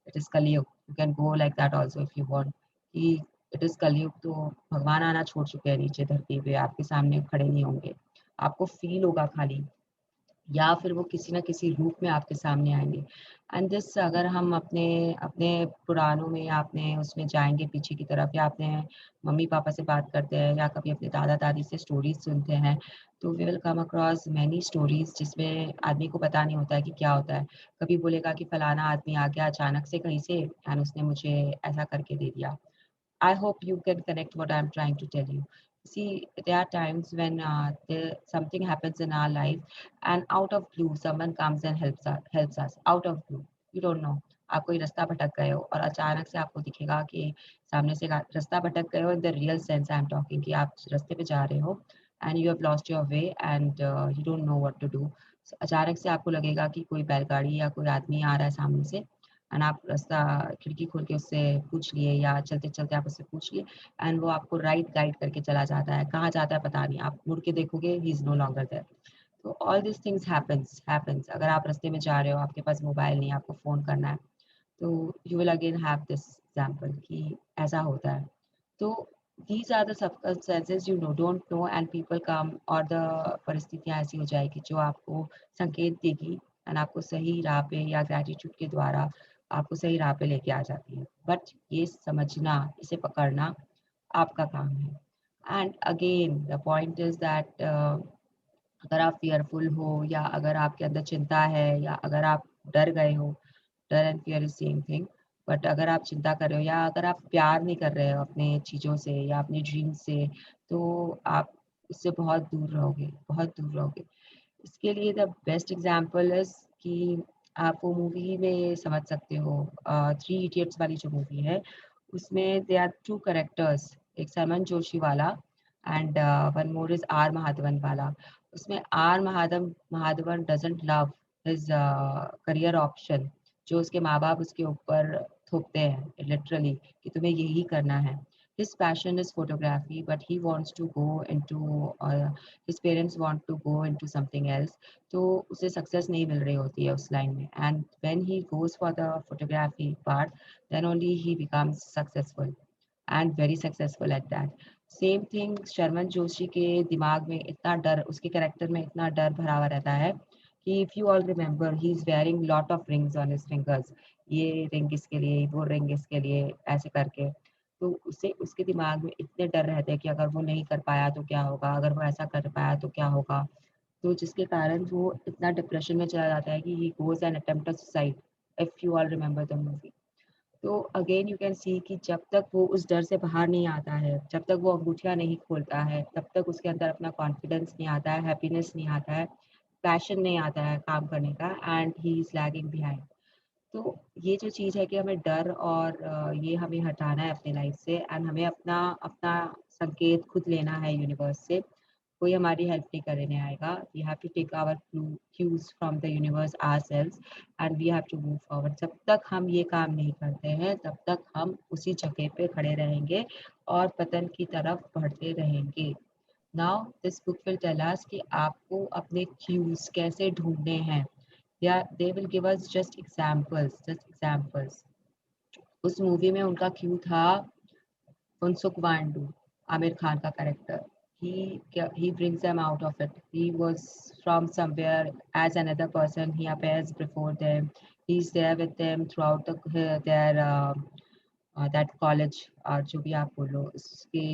इट इज कलयुग, you can go like that also if you want कि इट इज कलयुग। तो भगवान आना छोड़ चुके हैं नीचे धरती पे, आपके सामने खड़े नहीं होंगे। आपको फील होगा खाली, या फिर वो किसी ना किसी रूप में आपके सामने आएंगे। एंड दिस अगर हम अपने अपने पुराणों में या अपने उसमें जाएंगे पीछे की तरफ, या अपने मम्मी पापा से बात करते हैं या कभी अपने दादा दादी से स्टोरीज सुनते हैं, तो we will come across many stories जिसमें आदमी को पता नहीं होता है कि क्या होता है। कभी बोलेगा कि फलाना आदमी आ गया अचानक से कहीं से एंड उसने मुझे ऐसा करके दे दिया। I hope you can connect what I'm trying to tell you. See, there are times when something happens in our life, and out of blue, someone comes and helps us. Out of blue, you don't know. आप कोई रास्ता भटक गए हो और अचानक से आपको दिखेगा कि सामने से रास्ता भटक गए हो in the real sense I am talking, कि आप रास्ते पे जा रहे हो and you have lost your way and you don't know what to do. अचानक से आपको लगेगा कि कोई बैलगाड़ी या कोई आदमी आ रहा है सामने से एंड आप रास्ता खिड़की खोल के उससे पूछ लिए या चलते चलते आप उससे पूछ लिए एंड वो आपको राइट गाइड करके चला जाता है। कहाँ जाता है पता नहीं, आप मुड़ के देखोगे he is no longer there. तो ऑल दिस थिंग्स हैपेंस। अगर आप रास्ते में जा रहे हो, आपके पास मोबाइल नहीं, आपको फ़ोन करना है, तो you will again have this example कि ऐसा होता है। तो these are the circumstances you know don't know and people come, और द परिस्थितियाँ ऐसी हो जाएगी जो आपको संकेत देगी एंड आपको सही राह पे या ग्रेटिट्यूड के द्वारा आपको सही राह पे लेके आ जाती है। बट ये समझना, इसे पकड़ना आपका काम है। And again the point is that अगर आप fearful हो या अगर आपके अंदर चिंता है या अगर आप डर गए हो, डर and fear is same thing, but अगर आप चिंता कर रहे हो या अगर आप प्यार नहीं कर रहे हो अपने चीज़ों से या अपनी ड्रीम से, तो आप उससे बहुत दूर रहोगे, बहुत दूर रहोगे। इसके लिए द बेस्ट एग्जाम्पल इज कि आप वो मूवी में समझ सकते हो, थ्री इडियट्स वाली जो मूवी है, उसमें दे आर टू करेक्टर्स, एक सरमन जोशी वाला and one more is R Mahadevan वाला। उसमें R Mahadevan doesn't love his career option, जो उसके माँ बाप उसके ऊपर थोपते हैं लिटरली कि तुम्हें यही करना है। His passion is photography, but he wants to go into his parents want to go into something else, तो उसे सक्सेस नहीं मिल रही होती है उस लाइन में, and when he goes for the photography part, then only he becomes successful and very successful at that. Same thing Sharman Joshi के दिमाग में इतना डर, उसके कैरेक्टर में इतना डर भरा हुआ रहता है कि if you all remember he is wearing lot of rings on his fingers, ये रिंग इसके लिए, वो रिंग इसके लिए, ऐसे करके। तो उसे उसके दिमाग में इतने डर रहते हैं कि अगर वो नहीं कर पाया तो क्या होगा, अगर वो ऐसा कर पाया तो क्या होगा, तो जिसके कारण वो इतना डिप्रेशन में चला जाता है कि he goes and attempt suicide, if you all remember the movie. तो अगेन यू कैन सी कि जब तक वो उस डर से बाहर नहीं आता है, जब तक वो अंगूठियाँ नहीं खोलता है, तब तक उसके अंदर अपना कॉन्फिडेंस नहीं आता है, हैप्पीनेस नहीं आता है, पैशन नहीं आता है काम करने का, and he is lagging behind. तो ये जो चीज़ है कि हमें डर और ये हमें हटाना है अपनी लाइफ से, एंड हमें अपना अपना संकेत खुद लेना है यूनिवर्स से, कोई हमारी हेल्प नहीं करने आएगा। We have to take our cues from the universe ourselves and we have to move forward. जब तक हम ये काम नहीं करते हैं तब तक हम उसी जगह पे खड़े रहेंगे और पतन की तरफ बढ़ते रहेंगे। Now this book will tell us कि आपको अपने क्यूज कैसे ढूंढने हैं, या they will give us just examples. उस मूवी में उनका क्यू था फुनसुक वांडू, आमिर खान का character. He brings them out of it. He was from somewhere as another person. He appears before them. He's there with them throughout their that college, जो भी आप बोलो, उसके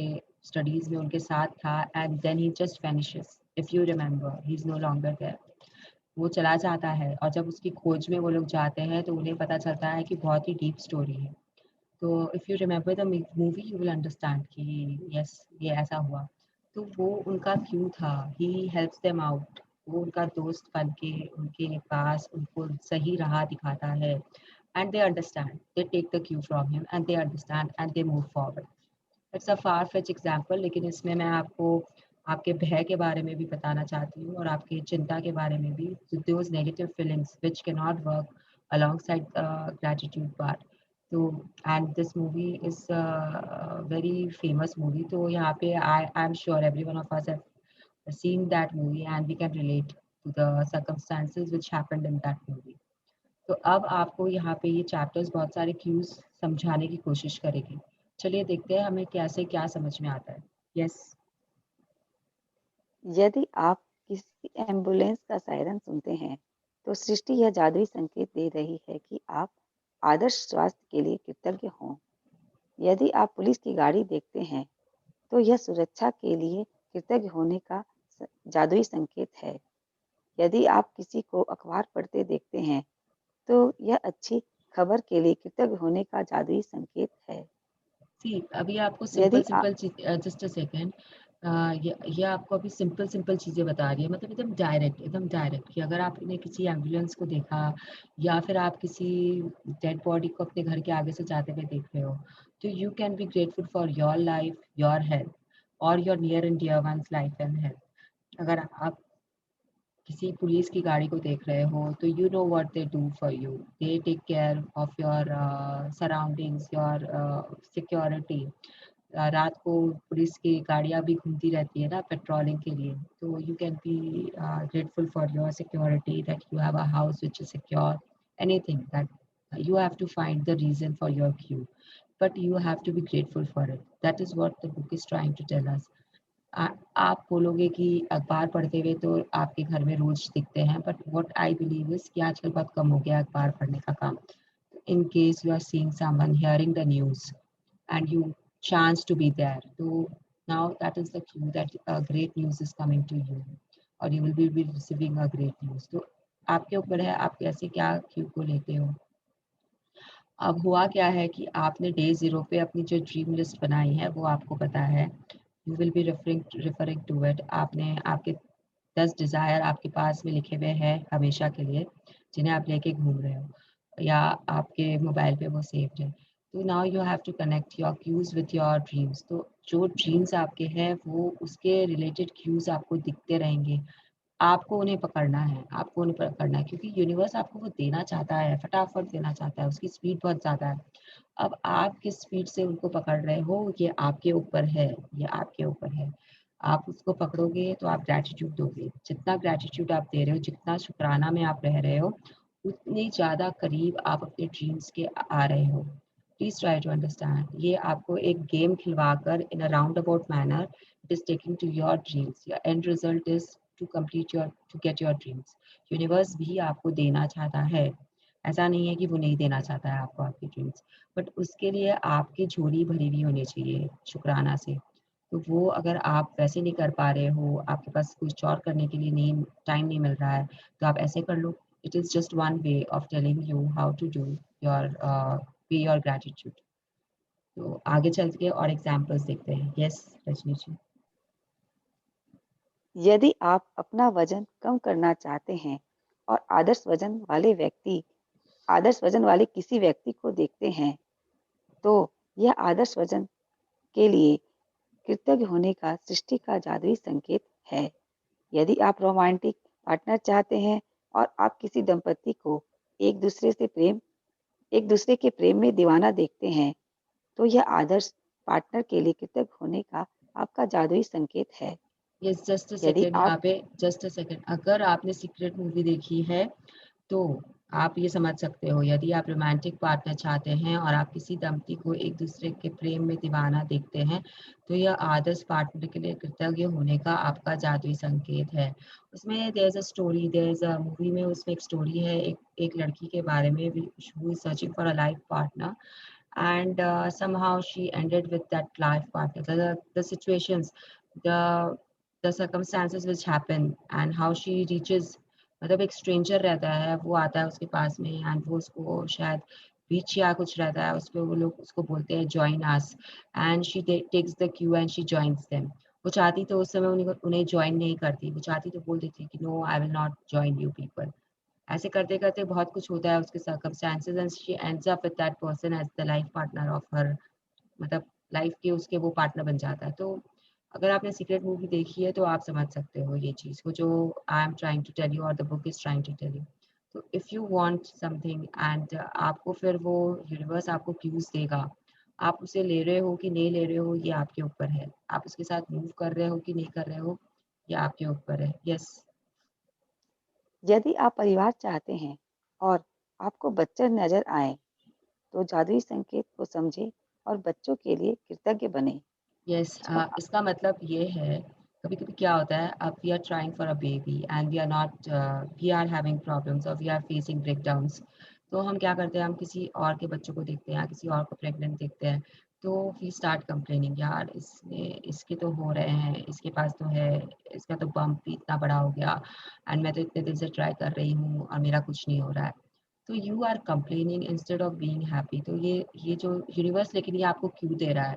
स्टडीज में उनके साथ था, and then he just vanishes. If you remember, he's no longer there. वो चला जाता है और जब उसकी खोज में वो लोग जाते हैं तो उन्हें पता चलता है कि बहुत ही डीप स्टोरी है। तो if you remember the movie you will understand कि यस ये ऐसा हुआ। तो वो उनका क्यों था, ही हेल्प्स देम आउट, वो उनका दोस्त बन के उनके पास उनको सही राह दिखाता है, and they understand, they take the cue from him and they understand and they move forward. It's a far fetch example, लेकिन इसमें मैं आपको आपके भय के बारे में भी बताना चाहती हूँ और आपकी चिंता के बारे में भी, those negative feelings which can not work alongside the gratitude part. तो and this movie is very famous movie, तो यहाँ पे I am sure every one of us have seen that movie and we can relate to the circumstances which happened in that movie. तो अब आपको यहाँ पे ये चैप्टर्स बहुत सारे क्यूज समझाने की कोशिश करेंगे। चलिए देखते हैं हमें कैसे क्या समझ में आता है। यस। यदि आप किसी एम्बुलेंस का सायरन सुनते हैं, तो सृष्टि यह जादुई संकेत दे रही है कि आप आदर्श स्वास्थ्य के लिए कृतज्ञ हों। यदि आप पुलिस की गाड़ी देखते हैं, तो यह सुरक्षा के लिए कृतज्ञ होने का जादुई संकेत है। यदि आप किसी को अखबार पढ़ते देखते हैं, तो यह अच्छी खबर के लिए कृतज्ञ होने का जादुई संकेत है। सी अभी आपको यदि सिंपल जस्ट अ सेकेंड, ये आपको अभी सिंपल चीज़ें बता रही है, मतलब एकदम डायरेक्ट कि अगर आपने किसी एम्बुलेंस को देखा या फिर आप किसी डेड बॉडी को अपने घर के आगे से जाते हुए देख रहे हो, तो you can be grateful for your life, your health और your near and dear one's life and health. अगर आप किसी पुलिस की गाड़ी को देख रहे हो तो you know what they do for you, they take care of your surroundings, your security. रात को पुलिस की गाड़ियाँ भी घूमती रहती है ना पेट्रोलिंग के लिए, तो you can be grateful for your security, that you have a house which is secure, anything that you have to find the reason for your queue, but you have to be grateful for it. That is what the book is trying to tell us. आप बोलोगे कि अखबार पढ़ते हुए तो आपके घर में रोज दिखते हैं, but what I believe is कि आजकल बहुत कम हो गया अखबार पढ़ने का काम। In case you are seeing someone hearing the news and you chance to be there, so now that is the clue that great news is coming to you. और you will be receiving a great news. तो आपके ऊपर है आप कैसे क्या Q को लेते हो। अब हुआ क्या है कि आपने डे 0 पे अपनी जो ड्रीम लिस्ट बनाई है वो आपको पता है, you will be referring to it. आपने आपके 10 डिज़ायर आपके पास में लिखे हुए हैं हमेशा के लिए, जिन्हें आप लेके घूम रहे हो या आपके मोबाइल पे वो सेव्ड है। तो now you have to connect your cues with your dreams. तो जो ड्रीम्स आपके हैं वो उसके रिलेटेड क्यूज आपको दिखते रहेंगे। आपको उन्हें पकड़ना है, आपको उन्हें पकड़ना है, क्योंकि यूनिवर्स आपको वो देना चाहता है, फटाफट देना चाहता है, उसकी स्पीड बहुत ज़्यादा है। अब आप किस स्पीड से उनको पकड़ रहे हो ये आपके ऊपर है, ये आपके ऊपर है। आप उसको पकड़ोगे तो आप ग्रैटिट्यूड दोगे। जितना ग्रैटिट्यूड आप दे रहे हो, जितना शुक्राना में आप रह रहे हो, उतनी ज़्यादा करीब आप अपने ड्रीम्स के आ रहे हो। Please try to understand. ये आपको एक गेम खिलवाकर in a round about manner it is taking to your dreams. Your end result is to get your dreams. Universe भी आपको देना चाहता है, ऐसा नहीं है कि वो नहीं देना चाहता है आपको आपकी ड्रीम्स, बट उसके लिए आपकी झोली भरी हुई होनी चाहिए शुक्राना से। तो वो अगर आप वैसे नहीं कर पा रहे हो, आपके पास कुछ और करने के लिए नहीं टाइम नहीं मिल रहा है, तो आप ऐसे कर लो। It is just one way of telling you how to do your pay your gratitude. तो आगे चल के और एग्जांपल्स देखते हैं। यस रजनी जी। यदि आप अपना वजन कम करना चाहते हैं और आदर्श वजन वाले किसी व्यक्ति को देखते हैं, तो यह आदर्श वजन के लिए कृतज्ञ होने का सृष्टि का जादुई संकेत है। यदि आप रोमांटिक पार्टनर चाहते हैं और आप किसी दंपति को एक दूसरे के प्रेम में दीवाना देखते हैं, तो यह आदर्श पार्टनर के लिए कृतज्ञ होने का आपका जादुई संकेत है। यस जस्ट अ यदि सेकंड, आप यहाँ पे जस्ट अ सेकंड। अगर आपने सीक्रेट मूवी देखी है तो आप ये समझ सकते हो, यदि आप रोमांटिक पार्टनर चाहते हैं और आप किसी दंपति को एक दूसरे के प्रेम में दीवाना देखते हैं, तो यह आदर्श पार्टनर के लिए कृतज्ञ होने का आपका जादुई संकेत है। उसमें there is a story, there is a movie में उसमें एक स्टोरी है एक लड़की के बारे में who is searching for a life partner, and somehow she ended with that life partner. The situations, the the circumstances which happen and how she reaches, मतलब एक स्ट्रेंजर रहता है, वो आता है उसके पास में एंड वो उसको शायद बीच या कुछ रहता है, उस पे वो लोग उसको बोलते हैं join us, and she takes the cue and she joins them. वो चाहती तो उस समय उन्हें ज्वाइन नहीं करती, वो चाहती तो बोल देती कि no I will not join you people. ऐसे करते करते बहुत कुछ होता है उसके circumstances and she ends up with that person as the life partner of her, मतलब लाइफ के उसके वो पार्टनर बन जाता है। तो अगर आपने सीक्रेट मूवी देखी है तो आप समझ सकते हो ये चीज़ को जो I am trying to tell you और the book is trying to tell you. तो if you want something and आपको फिर वो यूनिवर्स आपको क्यूज देगा, आप उसे ले रहे हो कि नहीं ले रहे हो ये आपके ऊपर है। आप उसके साथ मूव कर रहे हो कि नहीं कर रहे हो ये आपके ऊपर है। यस। यदि आप परिवार चाहते हैं और आपको बच्चे नजर आए, तो जादुई संकेत को समझें और बच्चों के लिए कृतज्ञ बने। यस इसका मतलब ये है, कभी कभी क्या होता है, अब we are trying for a baby and we are having problems और वी आर फेसिंग ब्रेकडाउन्स। तो हम क्या करते हैं, हम किसी और के बच्चों को देखते हैं या किसी और को प्रेग्नेंट देखते हैं, तो वी स्टार्ट कंप्लेनिंग, यार इसके तो हो रहे हैं, इसके पास तो है, इसका तो बम्प भी इतना बड़ा हो गया एंड मैं तो इतने दिन से ट्राई कर रही हूँ और मेरा कुछ नहीं हो रहा है। तो you are complaining instead of being happy. तो ये जो यूनिवर्स लेकिन ये आपको क्यों दे रहा है,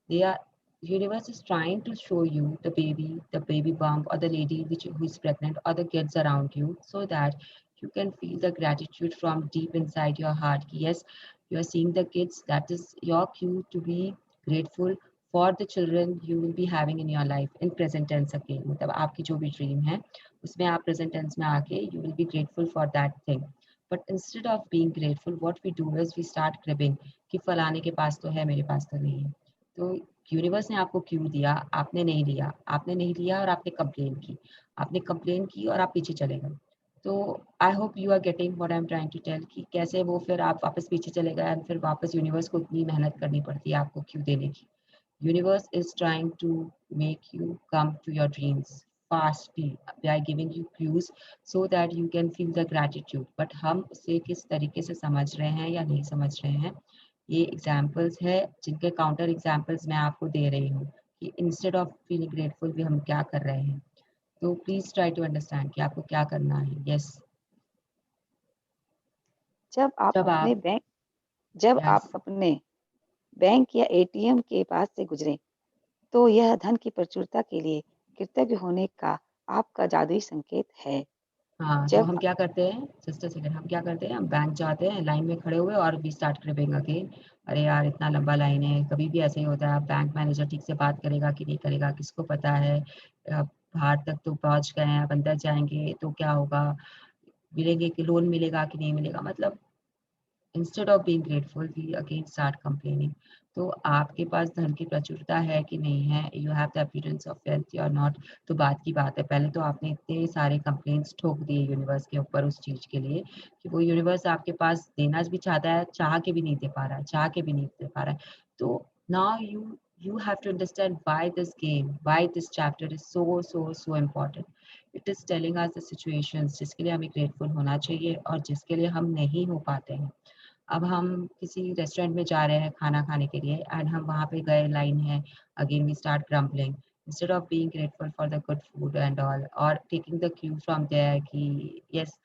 they are universe is trying to show you the baby bump or the lady who is pregnant or the kids around you, so that you can feel the gratitude from deep inside your heart. Yes, you are seeing the kids, that is your cue to be grateful for the children you will be having in your life in present tense again। मतलब आपकी जो भी dream है उसमें आप present tense में आके you will be grateful for that thing। but instead of being grateful what we do is we start cribbing कि फलाने के पास तो है मेरे पास तो नहीं है। तो यूनिवर्स ने आपको क्यों दिया, आपने नहीं लिया, आपने नहीं लिया और आपने कंप्लेन की और आप पीछे चले गए। तो I hope you are getting what I am trying to tell कि कैसे वो फिर आप वापस पीछे चले गए एंड फिर वापस यूनिवर्स को इतनी मेहनत करनी पड़ती है आपको क्यों देने की। Universe is trying to make you come to your dreams fastly by giving you clues so that you can feel the gratitude। but हम उसे किस तरीके से समझ रहे हैं या नहीं समझ रहे हैं, ये एग्जाम्पल्स है जिनके काउंटर एग्जाम्पल्स मैं आपको दे रही हूँ कि इंस्टेड ऑफ फीलिंग ग्रेटफुल भी हम क्या कर रहे हैं। तो प्लीज ट्राई टू अंडरस्टैंड कि आपको क्या करना है. यस. जब आप जब अपने आप बैंक जब आप यस अपने बैंक या एटीएम के पास से गुजरें, तो यह धन की प्रचुरता के लिए कृतज्ञ होने का आपका जादुई संकेत है। हाँ, तो जब हम क्या करते हैं, जस्ट अ सेकंड, हम क्या करते हैं, हम बैंक जाते हैं, लाइन में खड़े हुए और वी स्टार्ट क्रिबिंग अगेन. अरे यार इतना लंबा लाइन है. कभी भी ऐसे ही होता है, बैंक मैनेजर ठीक से बात करेगा कि नहीं करेगा, किसको पता है. बाहर तक तो पहुंच गए हैं, अब अंदर जाएंगे तो क्या होगा, मिलेंगे कि लोन मिलेगा कि नहीं मिलेगा. मतलब instead of being grateful we again start complaining. तो आपके पास धन की प्रचुरता है कि नहीं है, you have the appearance of wealth या नॉट, तो बात की बात है. पहले तो आपने इतने सारे कंप्लेंट्स ठोक दिए यूनिवर्स के ऊपर उस चीज के लिए कि वो यूनिवर्स आपके पास देना भी चाहता है, चाह के भी नहीं दे पा रहा है, चाह के भी नहीं दे पा रहा है. तो now you have to understand why this game, why this chapter is so important. It is telling us the situations जिसके लिए हमें grateful होना चाहिए और जिसके लिए हम नहीं हो पाते हैं. अब हम किसी रेस्टोरेंट में जा रहे हैं खाना खाने के लिए एंड हम वहाँ पे गए, लाइन है, again we start grumbling instead of being grateful for the good food and all और taking the cue from there कि यस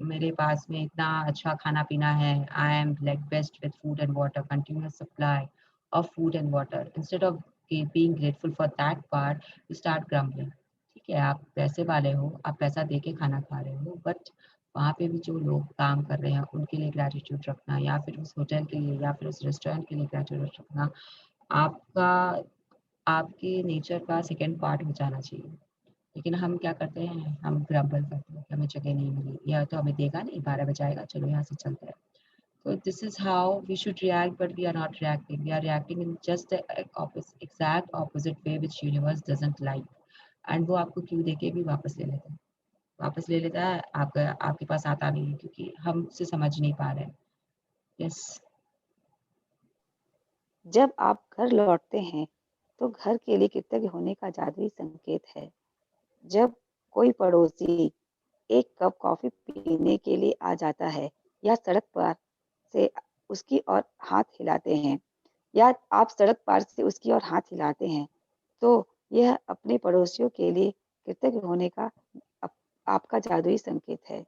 मेरे पास में इतना अच्छा खाना पीना है, I am like blessed with food and water, continuous supply of food and water. Instead of being grateful for that part you start grumbling. ठीक है, आप पैसे वाले हो, आप पैसा दे के खाना खा रहे हो, बट वहाँ पे भी जो लोग काम कर रहे हैं उनके लिए ग्रैटिट्यूड रखना, या फिर उस होटल के लिए या फिर उस रेस्टोरेंट के लिए ग्रैटिट्यूड रखना आपका, आपके नेचर का सेकंड पार्ट हो जाना चाहिए. लेकिन हम क्या करते हैं, हम ग्रम्बल करते हैं कि हमें जगह नहीं मिली, या तो हमें देगा नहीं, 12 बजाएगा, चलो यहाँ से चलते हैं. So this is how we should react, but we are not reacting. We are reacting in just the exact opposite way, which universe doesn't like. And वो आपको क्यों देके भी वापस ले लेता है, वापस ले लेता है, आपका आपके पास आता नहीं है क्योंकि हम उसे समझ नहीं पा रहे हैं. यस. जब आप घर लौटते हैं, तो घर के लिए कृतज्ञ होने का जादुई संकेत है। जब कोई पड़ोसी एक कप कॉफ़ी पीने के लिए आ जाता है या सड़क पर से उसकी ओर हाथ हिलाते हैं या आप सड़क पार से उसकी ओर हाथ हिलाते हैं, तो यह अपने पड़ोसियों के लिए कृतज्ञ होने का अप आपका जादुई संकेत है।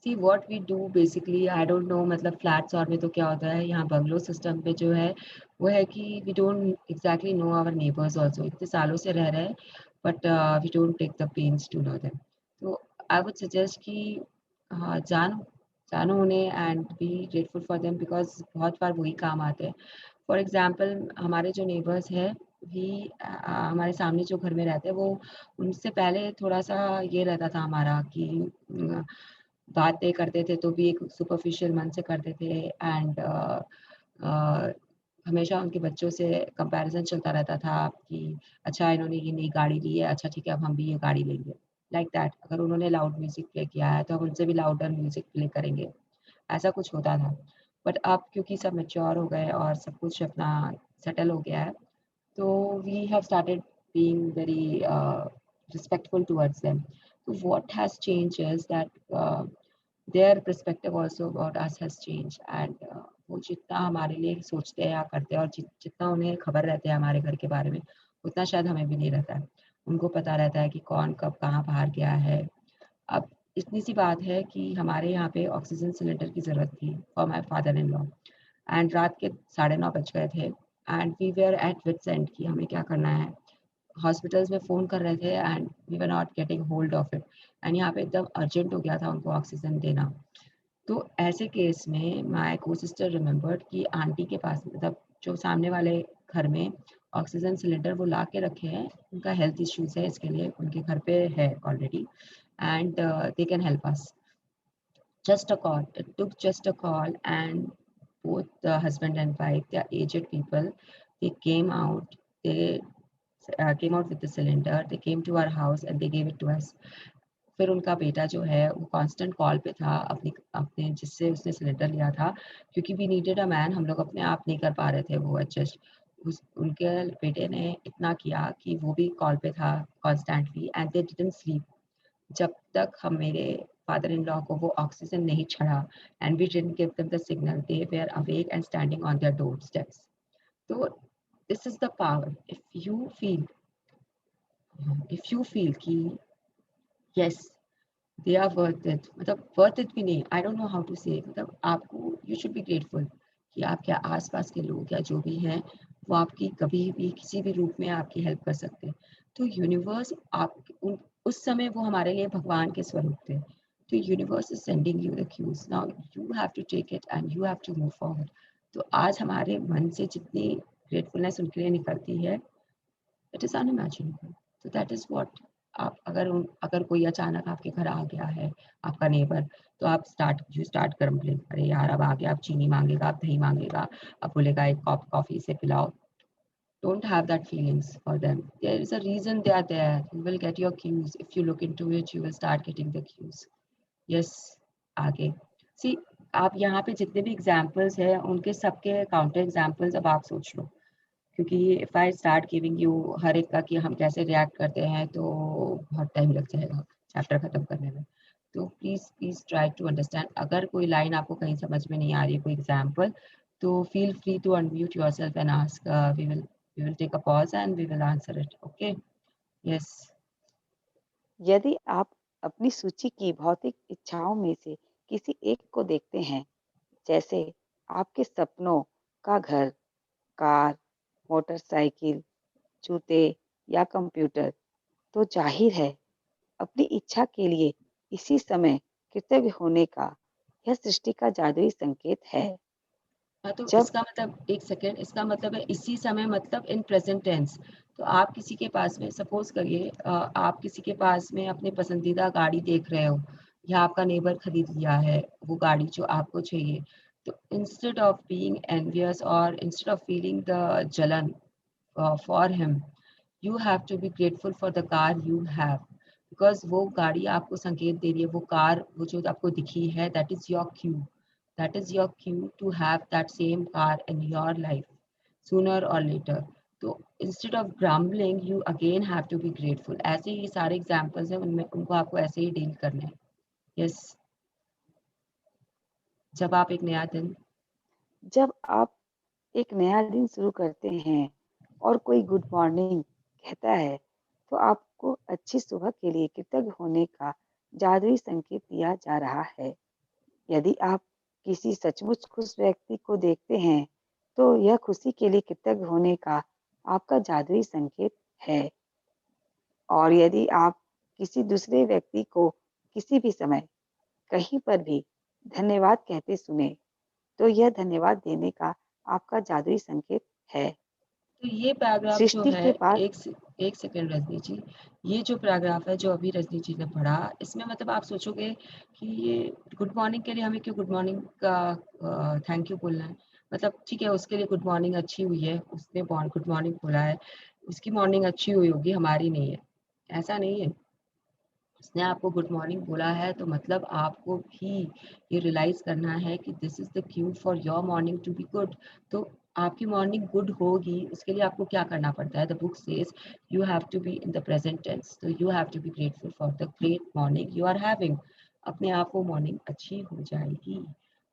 See what we do basically, I don't know, मतलब फ्लैट्स और में तो क्या होता है, यहाँ बंगलो सिस्टम पे जो है वो है कि we don't exactly know our neighbours also. इतने सालों से रह रहे हैं but we don't take the pains to know them. तो आई वुड सजेस्ट कि जानो जानो उन्हें and be grateful for them, because बहुत बार वही काम आते हैं. फॉर एग्जाम्पल हमारे जो नेबर्स हैं भी हमारे सामने जो घर में रहते हैं, वो उनसे पहले थोड़ा सा ये रहता था हमारा कि बातें करते थे तो भी एक सुपरफिशियल मन से करते थे एंड हमेशा उनके बच्चों से कंपैरिजन चलता रहता था कि अच्छा इन्होंने ये नई गाड़ी ली है, अच्छा ठीक है अब हम भी ये गाड़ी लेंगे, लाइक दैट. अगर उन्होंने लाउड म्यूजिक प्ले किया है तो हम उनसे भी लाउडर म्यूजिक प्ले करेंगे, ऐसा कुछ होता था. बट अब क्योंकि सब मैच्योर हो गए और सब कुछ अपना सेटल हो गया है, so we have started being very respectful towards them. So what has changed is that their perspective also about us has changed, and वो जितना हमारे लिए सोचते हैं या करते हैं और जितना उन्हें खबर रहता है हमारे घर के बारे में, उतना शायद हमें भी नहीं रहता है. उनको पता रहता है कि कौन कब कहाँ बाहर गया है. अब इतनी सी बात है कि हमारे यहाँ पे ऑक्सीजन सिलेंडर की ज़रूरत थी for my father in law, and रात के 9:30 बज गए थे and we were at wits end कि हमें क्या करना है. हॉस्पिटल्स में फ़ोन कर रहे थे and we were not getting hold of it, and यहाँ पे एकदम अर्जेंट हो गया था उनको ऑक्सीजन देना. तो ऐसे केस में माय को सिस्टर रिमेंबर्ड कि आंटी के पास, मतलब जो सामने वाले घर में ऑक्सीजन सिलेंडर वो ला के रखे हैं, उनका हेल्थ इश्यूज है, इसके लिए उनके घर पे है already, and they can help us. Just a call, it took just a call, and both the husband and wife, they are aged people, they came out, they came out with the cylinder, they came to our house and they gave it to us. फिर उनका बेटा जो है वो constant call पे था अपनी अपने जिससे उसने सिलेंडर लिया था, क्योंकि वी नीडेड अ मैन, हम लोग अपने आप नहीं कर पा रहे थे वो एडजस्ट. उनके बेटे ने इतना किया कि वो भी कॉल पे था constantly and they didn't sleep जब तक हम मेरे फादर इन लॉ को वो ऑक्सीजन नहीं चढ़ा, and we didn't give them the signal, they were awake and standing on their doorsteps. तो this is the power. If you feel if you feel कि yes they are worth it, मतलब worth it भी नहीं, I don't know how to say, मतलब आपको you should be grateful कि आपके आसपास के लोग या जो भी हैं वो आपकी कभी भी किसी भी रूप में आपकी हेल्प कर सकते हैं। तो यूनिवर्स उस समय वो हमारे लिए भगवान के स्वरूप थे। तो universe is sending you the cues, now you have to take it and you have to move forward. तो आज हमारे मन से जितनी ग्रेटफुलनेस उनके लिए निकलती है, इट इज अनइमेजिनेबल। तो दैट इज व्हाट, आप अगर कोई अचानक आपके घर आ गया है, आपका नेबर, तो आप स्टार्ट कंप्लेन, अरे यार अब आ गया, अब चीनी मांगेगा, अब दही मांगेगा, अब बोलेगा एक कप कॉफी से पिलाओ। Don't have that feelings for them. There is a reason they are there. You will get your cues. If you look into it, you will start getting the cues. Yes, आगे। See, आप यहाँ पे जितने भी examples हैं उनके सबके counter examples अब आप सोच लो, क्योंकि if I start giving you हर एक का कि हम कैसे रिएक्ट करते हैं तो बहुत टाइम लग जाएगा चैप्टर खत्म करने में। तो प्लीज ट्राई टू अंडरस्टैंड। अगर कोई लाइन आपको कहीं समझ में नहीं आ रही है, कोई एग्जाम्पल, तो feel free to unmute yourself and ask. We will take a pause and we will answer it. Okay, yes. यदि आप अपनी सूची की भौतिक इच्छाओं में से किसी एक को देखते हैं, जैसे आपके सपनों का घर, कार, मोटरसाइकिल, जूते या कंप्यूटर, तो जाहिर है अपनी इच्छा के लिए इसी समय कृतज्ञ होने का यह सृष्टि का जादुई संकेत है। हाँ, तो जब इसका मतलब, एक सेकेंड, इसका मतलब है इसी समय, मतलब इन प्रेजेंट टेंस। तो आप किसी के पास में, सपोज करिए आप किसी के पास में अपनी पसंदीदा गाड़ी देख रहे हो, या आपका नेबर खरीद लिया है वो गाड़ी जो आपको चाहिए, तो इंस्टेड ऑफ बीइंग एनवियस और इंस्टेड ऑफ फीलिंग द जलन for him, you have to be grateful for the car you have, because वो गाड़ी आपको संकेत दे रही है, वो कार, वो जो आपको दिखी है, that is your Q, that is your cue to have that same car in your life sooner or later. तो instead of grumbling, you again have to be grateful. ऐसे ही सारे एग्जाम्पल्स हैं, उनमें उनको आपको ऐसे ही डील करना है। यस, जब आप एक नया दिन, जब आप एक नया दिन शुरू करते हैं और कोई गुड मॉर्निंग कहता है, तो आपको अच्छी सुबह के लिए कृतज्ञ होने का जादुई संकेत दिया जा रहा है। यदि आप किसी सचमुच खुश व्यक्ति को देखते हैं, तो यह खुशी के लिए कृतज्ञ होने का आपका जादुई संकेत है। और यदि आप किसी दूसरे व्यक्ति को किसी भी समय, कहीं पर भी धन्यवाद कहते सुने, तो यह धन्यवाद देने का आपका जादुई संकेत है। तो ये पैराग्राफ जो सृष्टि है, के पास एक सेकेंड रजनी जी, ये जो पैराग्राफ है जो अभी रजनी जी ने पढ़ा, इसमें मतलब आप सोचोगे कि ये गुड मॉर्निंग के लिए हमें क्यों गुड मॉर्निंग का थैंक यू बोलना है? मतलब ठीक है, उसके लिए गुड मॉर्निंग अच्छी हुई है, उसने गुड मॉर्निंग बोला है, उसकी मॉर्निंग अच्छी हुई होगी, हमारी नहीं है, ऐसा नहीं है। उसने आपको गुड मॉर्निंग बोला है तो मतलब आपको भी ये रियलाइज करना है कि this is the cue for your morning to be good. तो आपकी मॉर्निंग गुड होगी, उसके लिए आपको क्या करना पड़ता है? The book says you have to be in the present tense, तो you have to be grateful for the great morning you are having. अपने आप वो मॉर्निंग अच्छी हो जाएगी।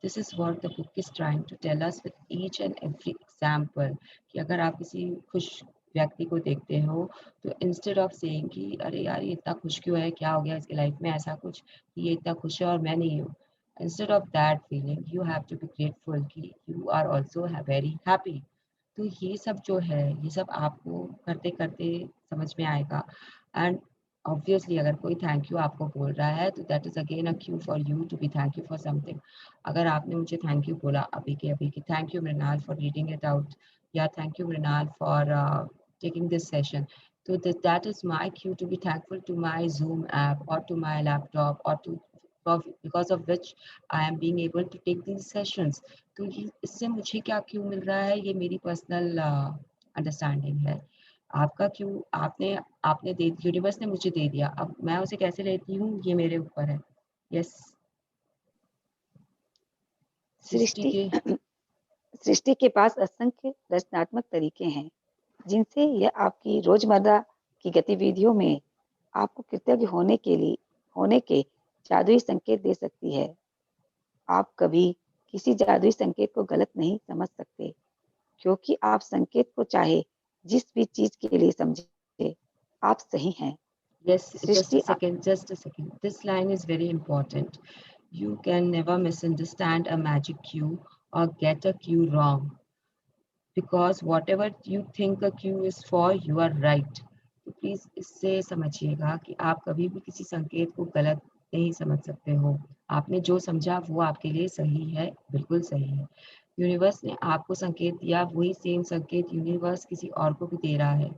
This is what the book is trying to tell us with each and every example, कि अगर आप किसी खुश व्यक्ति को देखते हो, तो इंस्टेड ऑफ सेइंग कि अरे यार ये इतना खुश क्यों है, क्या हो गया इसकी लाइफ में ऐसा कुछ कि ये इतना खुश है और मैं नहीं हूँ, instead of that feeling you have to be grateful कि you are also very happy. तो ये सब जो है, ये सब आपको करते करते समझ में आएगा। एंड ऑब्वियसली अगर कोई थैंक यू आपको बोल रहा है, तो that is again a cue for you to be thank you for something. अगर आपने मुझे थैंक यू बोला अभी के thank you Mrinal for reading it out, या thank you Mrinal for taking this session. So that is my cue to be thankful to my Zoom app or to my laptop, or to because of which I am being able to take these sessions. तो ये इससे मुझे क्या क्यों मिल रहा है, ये मेरी पर्सनल अंडरस्टैंडिंग है। आपका क्यों आपने आपने दे, यूनिवर्स ने मुझे दे दिया, अब मैं उसे कैसे लेती हूँ ये मेरे ऊपर है। यस, सृष्टि सृष्टि के सृष्टि के पास असंख्य रचनात्मक तरीके हैं, जिनसे यह आपकी रोजमर्रा की गतिविधियों में आपको कृतज्ञ होने के जादुई संकेत दे सकती है। आप कभी किसी जादुई संकेत को गलत नहीं समझ सकते, क्योंकि आप संकेत को चाहे जिस भी चीज के लिए समझे, आप सही हैं। Yes, just a Srishti second, just a second. This line is very important. You can never misunderstand a magic cue or get a cue wrong. Because whatever you think a cue is for, you are right. तो please इससे समझिएगा कि आप कभी भी किसी संकेत को गलत नहीं समझ सकते हो। आपने जो समझा वो आपके लिए सही है, बिल्कुल सही है। यूनिवर्स ने आपको संकेत दिया, वही सेम संकेत यूनिवर्स किसी और को भी दे रहा है।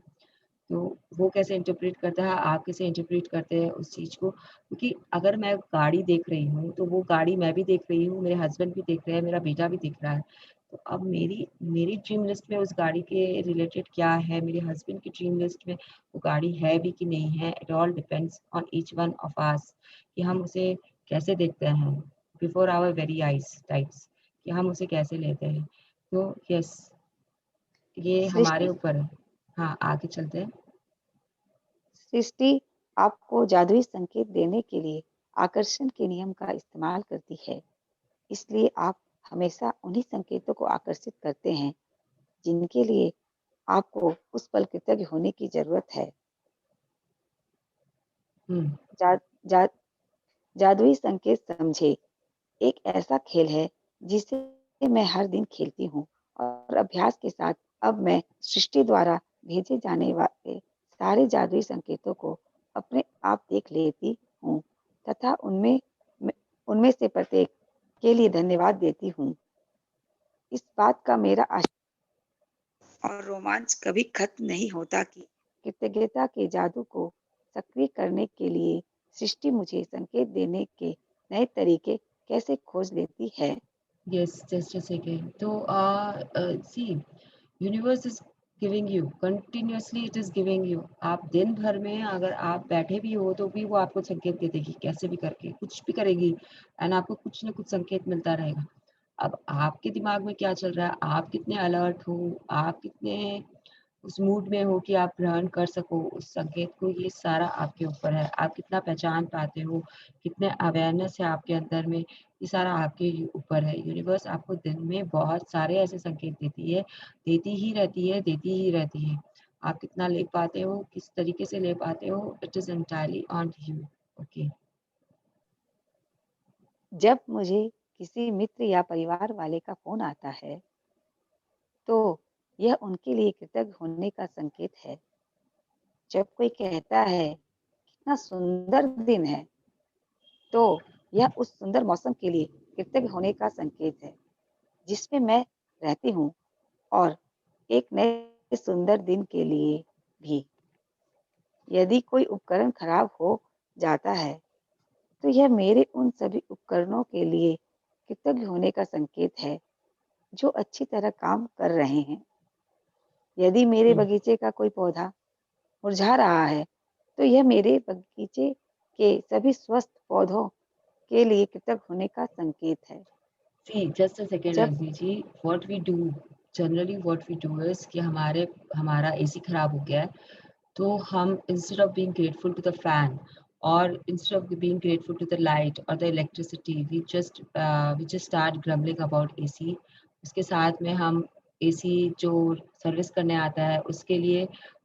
तो वो कैसे इंटरप्रेट करता है, आप कैसे इंटरप्रेट करते हैं उस चीज़ को। क्योंकि अगर मैं गाड़ी देख रही हूँ, तो वो गाड़ी मैं भी देख रही हूँ, मेरे हस्बैंड भी देख रहे हैं, मेरा बेटा भी देख रहा है। तो अब मेरी मेरी ड्रीम लिस्ट में उस गाड़ी के रिलेटेड क्या है, मेरे हस्बैंड की ड्रीम लिस्ट में वो गाड़ी है भी कि नहीं है, it all depends on each one of us कि हम उसे कैसे देखते हैं before our very eyes types, कि हम उसे कैसे लेते हैं। तो यस, ये हमारे सृष्टि ऊपर है। हाँ, आगे चलते हैं। सृष्टि आपको जादुई संकेत देने के लिए आकर्षण के नियम का इस्तेमाल करती है। इसलिए आप हमेशा उन्हीं संकेतों को आकर्षित करते हैं जिनके लिए आपको उस पल कृतज्ञ होने की जरूरत है। हम्म जा, जा, जादुई संकेत समझे एक ऐसा खेल है जिसे मैं हर दिन खेलती हूँ और अभ्यास के साथ अब मैं सृष्टि द्वारा भेजे जाने वाले सारे जादुई संकेतों को अपने आप देख लेती हूँ तथा उनमें से प्रत्येक के लिए धन्यवाद देती हूँ। इस बात का मेरा और रोमांच कभी खत्म नहीं होता कि कृतज्ञता के जादू को सक्रिय करने के लिए सृष्टि मुझे संकेत देने के नए तरीके कैसे खोज लेती है। Yes, just a second. So, see, universe is giving you continuously. It is giving you. आप दिन भर में अगर आप बैठे भी हो तो भी वो आपको संकेत दे देगी, कैसे भी करके कुछ भी करेगी, एंड आपको कुछ ना कुछ संकेत मिलता रहेगा। अब आपके दिमाग में क्या चल रहा है, आप कितने अलर्ट हो, आप कितने उस मूड में हो कि आप ग्रहण कर सको उस संकेत को, ये सारा आपके ऊपर है। आप कितना पहचान पाते हो, कितने अवेयरनेस है आपके अंदर में, ये सारा आपके ऊपर है। यूनिवर्स आपको दिन में बहुत सारे ऐसे संकेत देती है, देती ही रहती है, देती ही रहती है। आप कितना ले पाते हो, किस तरीके से ले पाते हो, it is entirely on you. Okay. जब मुझे किसी मित्र या परिवार वाले का फोन आता है तो यह उनके लिए कृतज्ञ होने का संकेत है। जब कोई कहता है कितना सुंदर दिन है तो यह उस सुंदर मौसम के लिए कृतज्ञ होने का संकेत है जिसमें मैं रहती हूँ और एक नए सुंदर दिन के लिए भी। यदि कोई उपकरण खराब हो जाता है तो यह मेरे उन सभी उपकरणों के लिए कृतज्ञ होने का संकेत है जो अच्छी तरह काम कर रहे हैं। यदि मेरे बगीचे का कोई पौधा मुरझा रहा है तो यह मेरे बगीचे के सभी स्वस्थ पौधों के लिए कृतज्ञ होने का संकेत है। See, just a second, जब रजनी जी। What we do, generally what we do is कि हमारा एसी खराब हो गया है, तो हम instead of being grateful to the fan or instead of being grateful to the light or the electricity, we just start grumbling about AC। उसके साथ में हम AC जो सर्विस करने आता है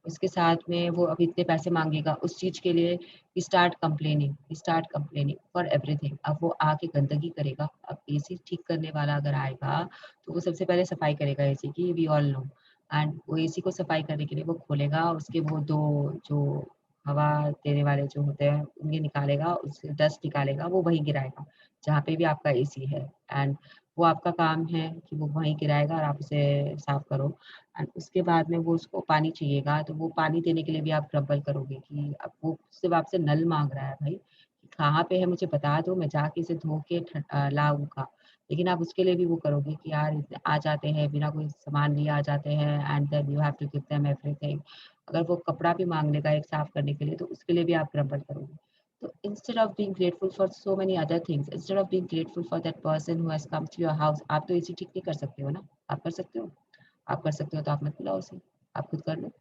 उसके साथ में वो अभी इतने पैसे मांगेगा उस चीज के लिए, we start complaining for everything. अब वो आके गंदगी करेगा। अब AC ठीक करने वाला अगर आएगा तो वो सबसे पहले सफाई करेगा AC की, वी ऑल नो। एंड वो AC को सफाई करने के लिए वो खोलेगा, उसके वो दो जो हवा देने वाले जो होते हैं उनके निकालेगा, उससे डस्ट निकालेगा, वो वहीं गिराएगा जहाँ पे भी आपका AC है। एंड वो आपका काम है कि वो वहीं गिराएगा और आप उसे साफ करो। एंड उसके बाद में वो उसको पानी चाहिएगा तो वो पानी देने के लिए भी आप ग्रम्बल करोगे कि अब वो सिर्फ आपसे नल मांग रहा है, भाई कि कहाँ पे है मुझे बता दो, मैं जाके इसे धो के लाऊंगा। लेकिन आप उसके लिए भी वो करोगे कि यार इतने आ जाते हैं बिना कोई सामान लिए आ जाते हैं, and then you have to give them everything. अगर वो कपड़ा भी मांग लेगा एक साफ करने के लिए तो उसके लिए भी आप ग्रम्बल करोगे। So instead of being grateful for so many other things, instead of being grateful for that person who has come to your house, आप तो AC ठीक नहीं कर सकते हो ना, आप कर सकते हो? आप कर सकते हो तो आप मत बुलाओ उसे, आप खुद कर लो।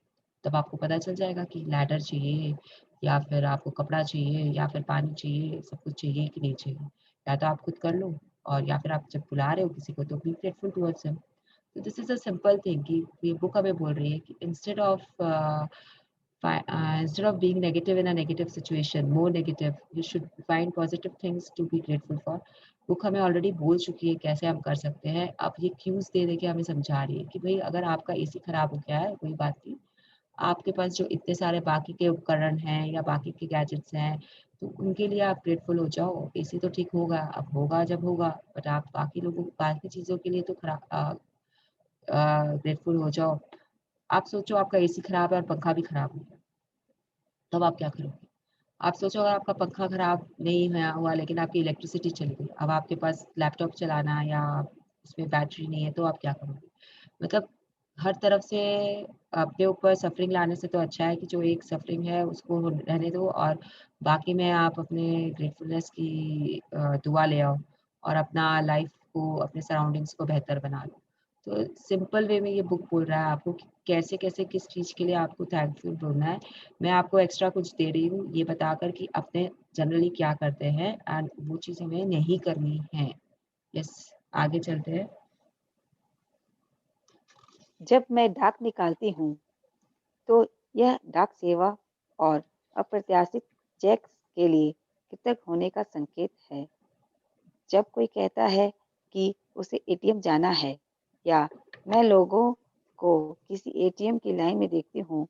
तब आपको पता चल जाएगा कि लैडर चाहिए या फिर आपको कपड़ा चाहिए या फिर पानी चाहिए, सब कुछ चाहिए कि नहीं चाहिए। या तो आप खुद कर लो, और या फिर आप जब बुला रहे हो किसी को तो बी ग्रेटफुल टुवर्ड्स हिम। तो this is a simple thing कि ये बुक हमें बोल रही है कि instead of Instead of being negative in a negative situation, more negative, you should find positive things to be grateful for. Book हमें already बोल चुकी है कैसे हम कर सकते हैं, अब ये क्यूज दे दे के हमें समझा रही है कि भाई अगर आपका एसी खराब हो गया है कोई बात नहीं, आपके पास जो इतने सारे बाकी के उपकरण हैं या बाकी के गैजेट्स हैं, तो उनके लिए आप ग्रेटफुल हो जाओ। एसी तो ठीक होगा, अब होगा जब होगा, बट आप बाकी लोगों बाकी चीज़ों के लिए तो ग्रेटफुल हो जाओ। आप सोचो आपका एसी खराब है और पंखा भी खराब हो गया, तब आप क्या करोगे? आप सोचो अगर आपका पंखा खराब नहीं हुआ लेकिन आपकी इलेक्ट्रिसिटी चली गई, अब आपके पास लैपटॉप चलाना या उसमें बैटरी नहीं है तो आप क्या करोगे? मतलब हर तरफ से अपने ऊपर सफरिंग लाने से तो अच्छा है कि जो एक सफरिंग है उसको रहने दो और बाकी में आप अपने ग्रेटफुलनेस की दुआ ले आओ और अपना लाइफ को, अपने सराउंडिंग्स को बेहतर बना लो। तो सिंपल वे में ये बुक बोल रहा है आपको कि कैसे-कैसे किस चीज़ के लिए आपको थैंकफुल बोलना है। मैं आपको एक्स्ट्रा कुछ दे रही हूँ ये बताकर कि अपने जनरली क्या करते हैं एंड वो चीज़ हमें नहीं करनी है। यस, आगे चलते हैं। जब मैं डाक निकालती हूँ तो यह डाक सेवा और अप्रत्याशित चेक्स के लिए कृतज्ञ होने का संकेत है। जब कोई कहता है कि उसे एटीएम जाना है या मैं लोगों को किसी एटीएम की लाइन में देखती हूँ,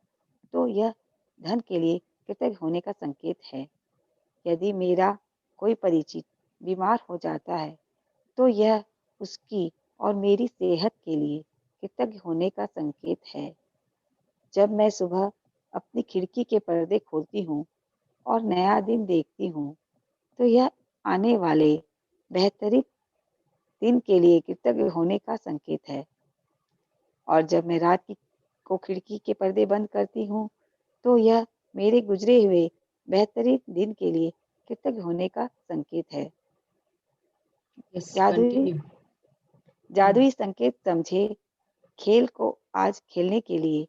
तो यह धन के लिए कृतज्ञ होने का संकेत है। यदि मेरा कोई परिचित बीमार हो जाता है, तो यह उसकी और मेरी सेहत के लिए कृतज्ञ होने का संकेत है। जब मैं सुबह अपनी खिड़की के पर्दे खोलती हूँ और नया दिन देखती हूँ, तो यह आने वाले बेहतरीन दिन के लिए कृतज्ञ होने का संकेत है। और जब मैं रात को खिड़की के पर्दे बंद करती हूँ, तो यह मेरे गुजरे हुए बेहतरीन दिन के लिए कृतज्ञ होने का संकेत है। यस, जादुई कंटिन्यू। जादुई संकेत समझे। खेल को आज खेलने के लिए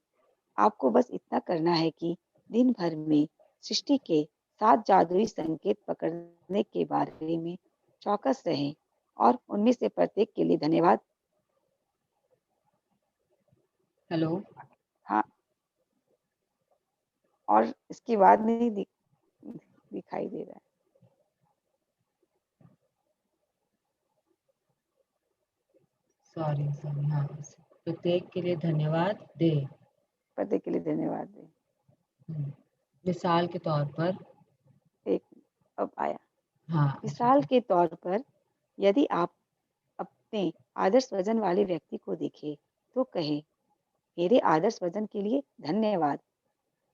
आपको बस इतना करना है कि दिन भर में सृष्टि के 7 जादुई संकेत पकड़ने के बारे में चौकस रहें और उनमें से प्रत्येक के लिए धन्यवाद। हेलो। हाँ, और इसके बाद नहीं दिखाई दे रहा है। सॉरी, हाँ, प्रत्येक के लिए धन्यवाद दे। प्रत्येक के लिए धन्यवाद दें। मिसाल के तौर पर। एक अब आया। हाँ, मिसाल के तौर पर, यदि आप अपने आदर्श वजन वाले व्यक्ति को देखें, तो कहें, मेरे आदर्श वजन के लिए धन्यवाद।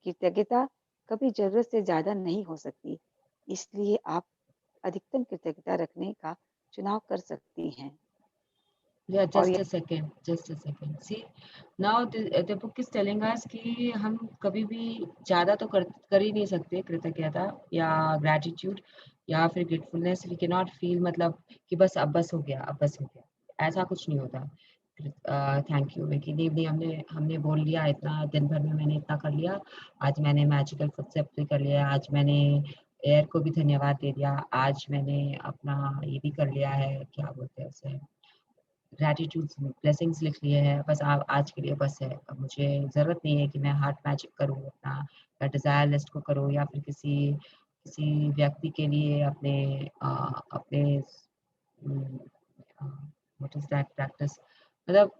कृतज्ञता कभी जरूरत से ज्यादा नहीं हो सकती, इसलिए आप अधिकतम कृतज्ञता रखने का चुनाव कर सकती हैं। Yeah, और just a second, just a second. See, now the book is telling us कि हम कभी भी ज़्यादा तो कर ही नहीं सकते कृतज्ञता या gratitude या फिर gratefulness. We cannot feel मतलब कि बस हो गया, अब बस हो गया, ऐसा कुछ नहीं होता। थैंक यू विकी, नहीं हमने हमने बोल लिया इतना, दिन भर में मैंने इतना कर लिया, आज मैंने मैजिकल फुटस्टेप भी कर लिया, आज मैंने एयर को भी धन्यवाद दे दिया, आज मैंने अपना ये भी कर लिया है, क्या बोलते हैं उसे, ग्रैटिट्यूड्स ब्लेसिंग्स लिख लिए हैं, बस आप आज के लिए बस है। अब मुझे ज़रूरत नहीं है कि मैं हार्ट मैजिक करूँ अपना या डिज़ायर लिस्ट को करूँ या फिर किसी किसी व्यक्ति के लिए अपने अपने व्हाट इज़ दैट प्रैक्टिस, मतलब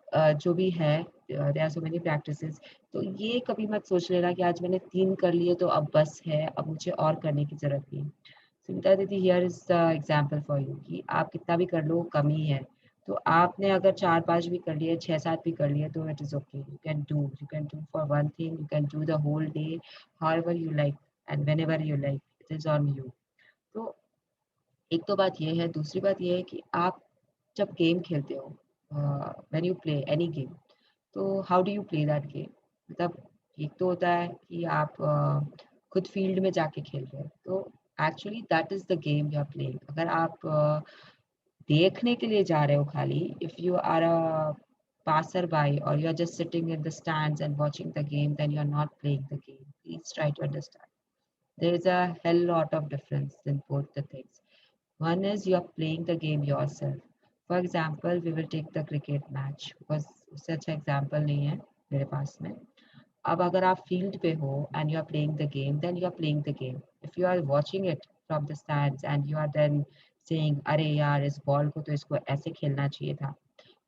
जो भी है, there are so many practices. तो ये कभी मत सोच लेना कि आज मैंने 3 कर लिए तो अब बस है, अब मुझे और करने की ज़रूरत नहीं। सुनीता दीदी, here is the example for you कि आप कितना भी कर लो कम ही है। तो आपने अगर 4-5 भी कर लिए, 6-7 भी कर लिए, तो it is okay. You can do for one thing, you can do the whole day however you like and whenever you like, it is on you. तो एक तो बात ये है, दूसरी बात ये है कि आप जब गेम खेलते हो, when you play any game, तो how do you play that game, मतलब एक तो होता है कि आप खुद फील्ड में जाके खेल रहे हो, तो actually that is the game you are playing. अगर आप देखने के लिए जा रहे हो खाली, if you are a passerby or you're just sitting in the stands and watching the game, then you're not playing the game. Please try to understand. There is a hell lot of difference in both the things. One is you're playing the game yourself. For example, we will take the cricket match because such example नहीं है मेरे पास में. अब अगर आप field पे हो and you are playing the game, then you are playing the game. If you are watching it from the stands and you are then saying अरे यार इस बॉल को तो इसको ऐसे खेलना चाहिए था,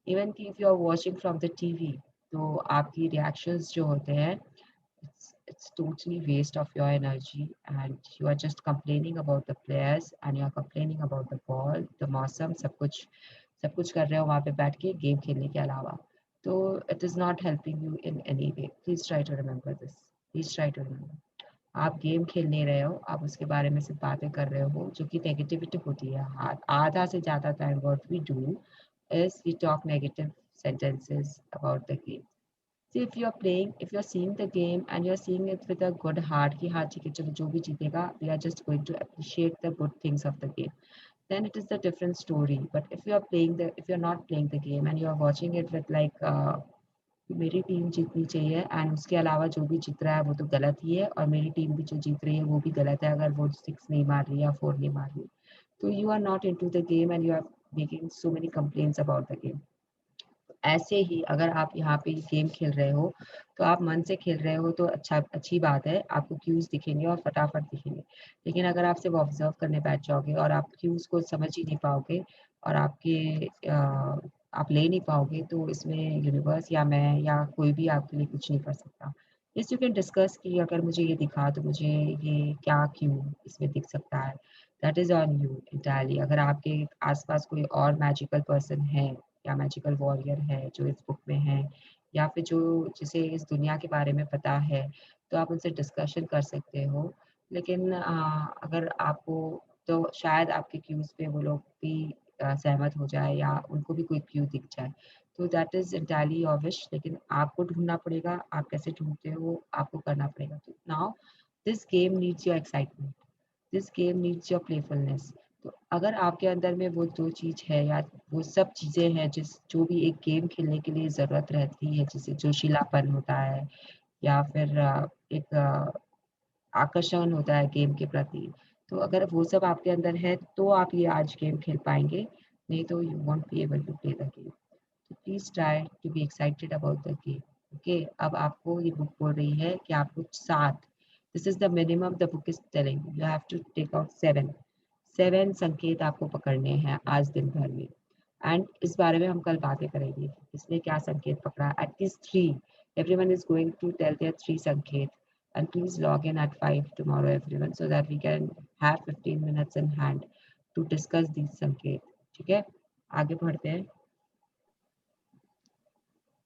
इवन कि if you are watching from the TV, तो आपकी रिएक्शंस जो होते हैं, it's totally waste of your energy, and you are just complaining about the players and you are complaining about the ball, the मौसम, सब कुछ कर रहे हो वहाँ पे बैठ के गेम खेलने के अलावा. तो it is not helping you in any way. Please try to remember this. Please try to remember. आप गेम खेल नहीं रहे हो, आप उसके बारे में सिर्फ बातें कर रहे हो, जो कि नेगेटिविटी होती है. आधा से ज़्यादा time what we do is we talk negative sentences about the game. See, if you're playing, if you're seeing the game and you're seeing it with a good heart, कि हाँ ठीक है चलो जो भी जीतेगा, we are just going to appreciate the good things of the game, then it is the different story. But if you're not playing the game and you are watching it with like मेरी team जीतनी चाहिए and उसके अलावा जो भी जीत रहा है वो तो गलत ही है, और मेरी टीम भी जो जीत रही है वो भी गलत है अगर वो 6 नहीं मार रही या 4 नहीं मार रही, तो you are not into the game and you are making so many complaints about the game. ऐसे ही अगर आप यहाँ पे गेम खेल रहे हो तो आप मन से खेल रहे हो तो अच्छी बात है, आपको क्यूज दिखेंगे और फटाफट दिखेंगे. लेकिन अगर आप सिर्फ ऑब्जर्व करने बैठ जाओगे और आप क्यूज को समझ ही नहीं पाओगे और आप ले नहीं पाओगे, तो इसमें यूनिवर्स या मैं या कोई भी आपके लिए कुछ नहीं कर सकता. यस, यू कैन डिस्कस कि अगर मुझे ये दिखा तो मुझे ये क्या क्यों इसमें दिख सकता है. That is on you entirely. अगर आपके आसपास कोई और मैजिकल पर्सन है या मैजिकल वॉरियर है जो इस बुक में है, या फिर जो जिसे इस दुनिया के बारे में पता है, तो आप उनसे डिस्कशन कर सकते हो. लेकिन अगर आपको, तो शायद आपके क्यूज पे वो लोग भी सहमत हो जाए या उनको भी कोई क्यू दिख जाए. तो that is entirely your wish, लेकिन आपको ढूंढना पड़ेगा. आप कैसे ढूंढते हो आपको करना पड़ेगा. तो now this game needs your excitement, this game needs your playfulness. तो अगर आपके अंदर में वो 2 चीज़ है या वो सब चीज़ें हैं जो भी एक गेम खेलने के लिए ज़रूरत रहती है, जैसे जोशीलापन होता है या फिर एक आकर्षण होता है गेम के प्रति, तो अगर वो सब आपके अंदर है तो आप ये आज गेम खेल पाएँगे, नहीं तो you won't be able to play the game. तो please try to be excited about the game. Okay, अब आपको ये बुक बोल रही है कि आपको 7, this is the minimum the book is telling, you have to take out 7 संकेत आपको पकड़ने हैं आज दिन भर में. एंड इस बारे में हम कल बातें करेंगे इसने क्या संकेत पकड़ा. At least 3, everyone is going to tell their 3 संकेत. And please log in at 5 tomorrow everyone, so that we can have 15 minutes in hand to discuss these संकेत. ठीक है, आगे बढ़ते हैं.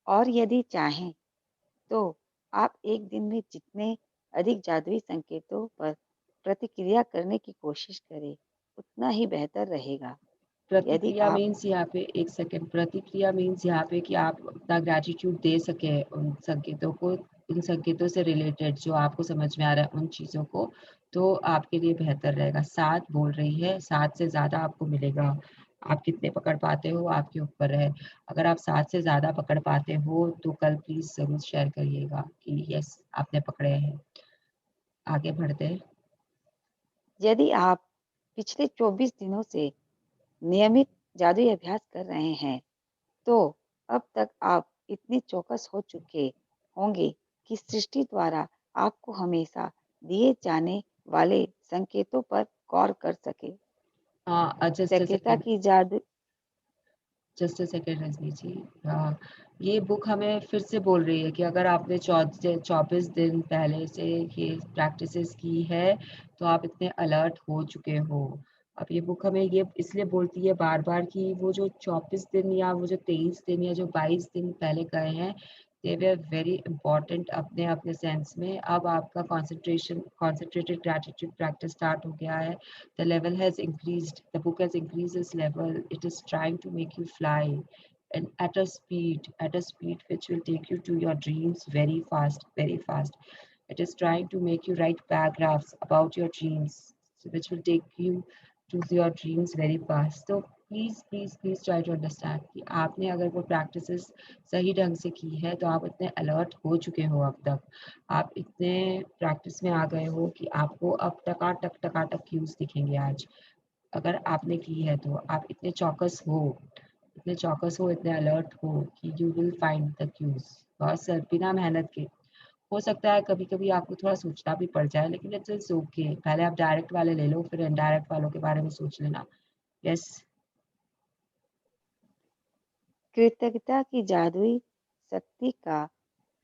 और यदि चाहें तो आप एक दिन में जितने अधिक जादुई संकेतों पर प्रतिक्रिया करने की कोशिश करें, उतना ही बेहतर रहेगा. यदि प्रतिक्रिया आप मीन्स यहाँ पे एक सेकेंड, प्रतिक्रिया मीन्स यहाँ पे कि आप अपना ग्रेटिट्यूड दे सके उन संकेतों को, उन संकेतों से रिलेटेड जो आपको समझ में आ रहा है उन चीज़ों को, तो आपके लिए बेहतर रहेगा. 7 बोल रही है, 7 से ज़्यादा आपको मिलेगा. आप कितने पकड़ पाते हो आपके ऊपर है. अगर आप 7 से ज़्यादा पकड़ पाते हो तो कल प्लीज़ ज़रूर शेयर करिएगा कि यस आपने पकड़े हैं. आगे बढ़ते हैं. यदि आप पिछले 24 दिनों से नियमित जादुई अभ्यास कर रहे हैं, तो अब तक आप इतने चौकस हो चुके होंगे कि सृष्टि द्वारा आपको हमेशा दिए जाने वाले संकेतों पर गौर कर सके. जस्ट अ सक्रियता सेकेंड, की जादू जस्ट अ सेकेंड रजनी जी. ये बुक हमें फिर से बोल रही है कि अगर आपने 24 दिन पहले से ये प्रैक्टिसेस की है तो आप इतने अलर्ट हो चुके हो. अब ये बुक हमें ये इसलिए बोलती है बार बार कि वो जो 24 दिन या वो जो 23 दिन या जो 22 दिन पहले गए हैं, दे वर वेरी इंपॉर्टेंट अपने अपने सेंस में. अब आपका कॉन्सेंट्रेटेड ग्रैटिट्यूड प्रैक्टिस स्टार्ट हो गया है. The level has increased, the book has increased its level. It is trying to make you fly and at a speed which will take you to your dreams very fast, very fast. It is trying to make you write paragraphs about your dreams, which will take you to your dreams very fast. So please try to understand कि आपने अगर वो practices सही ढंग से की है तो आप इतने अलर्ट हो चुके हो अब तक. आप इतने प्रैक्टिस में आ गए हो कि आपको अब टकाटक क्यूज दिखेंगे आज. अगर आपने की है तो आप इतने चौकस हो, इतने अलर्ट हो कि you will find the cues. बहुत सर बिना मेहनत के हो सकता है कभी कभी आपको थोड़ा सोचना भी पड़ जाए, लेकिन इट्स इज ओके। पहले आप डायरेक्ट वाले ले लो, फिर इनडायरेक्ट वालों के बारे में सोच लेना। यस। कृतज्ञता की जादुई शक्ति का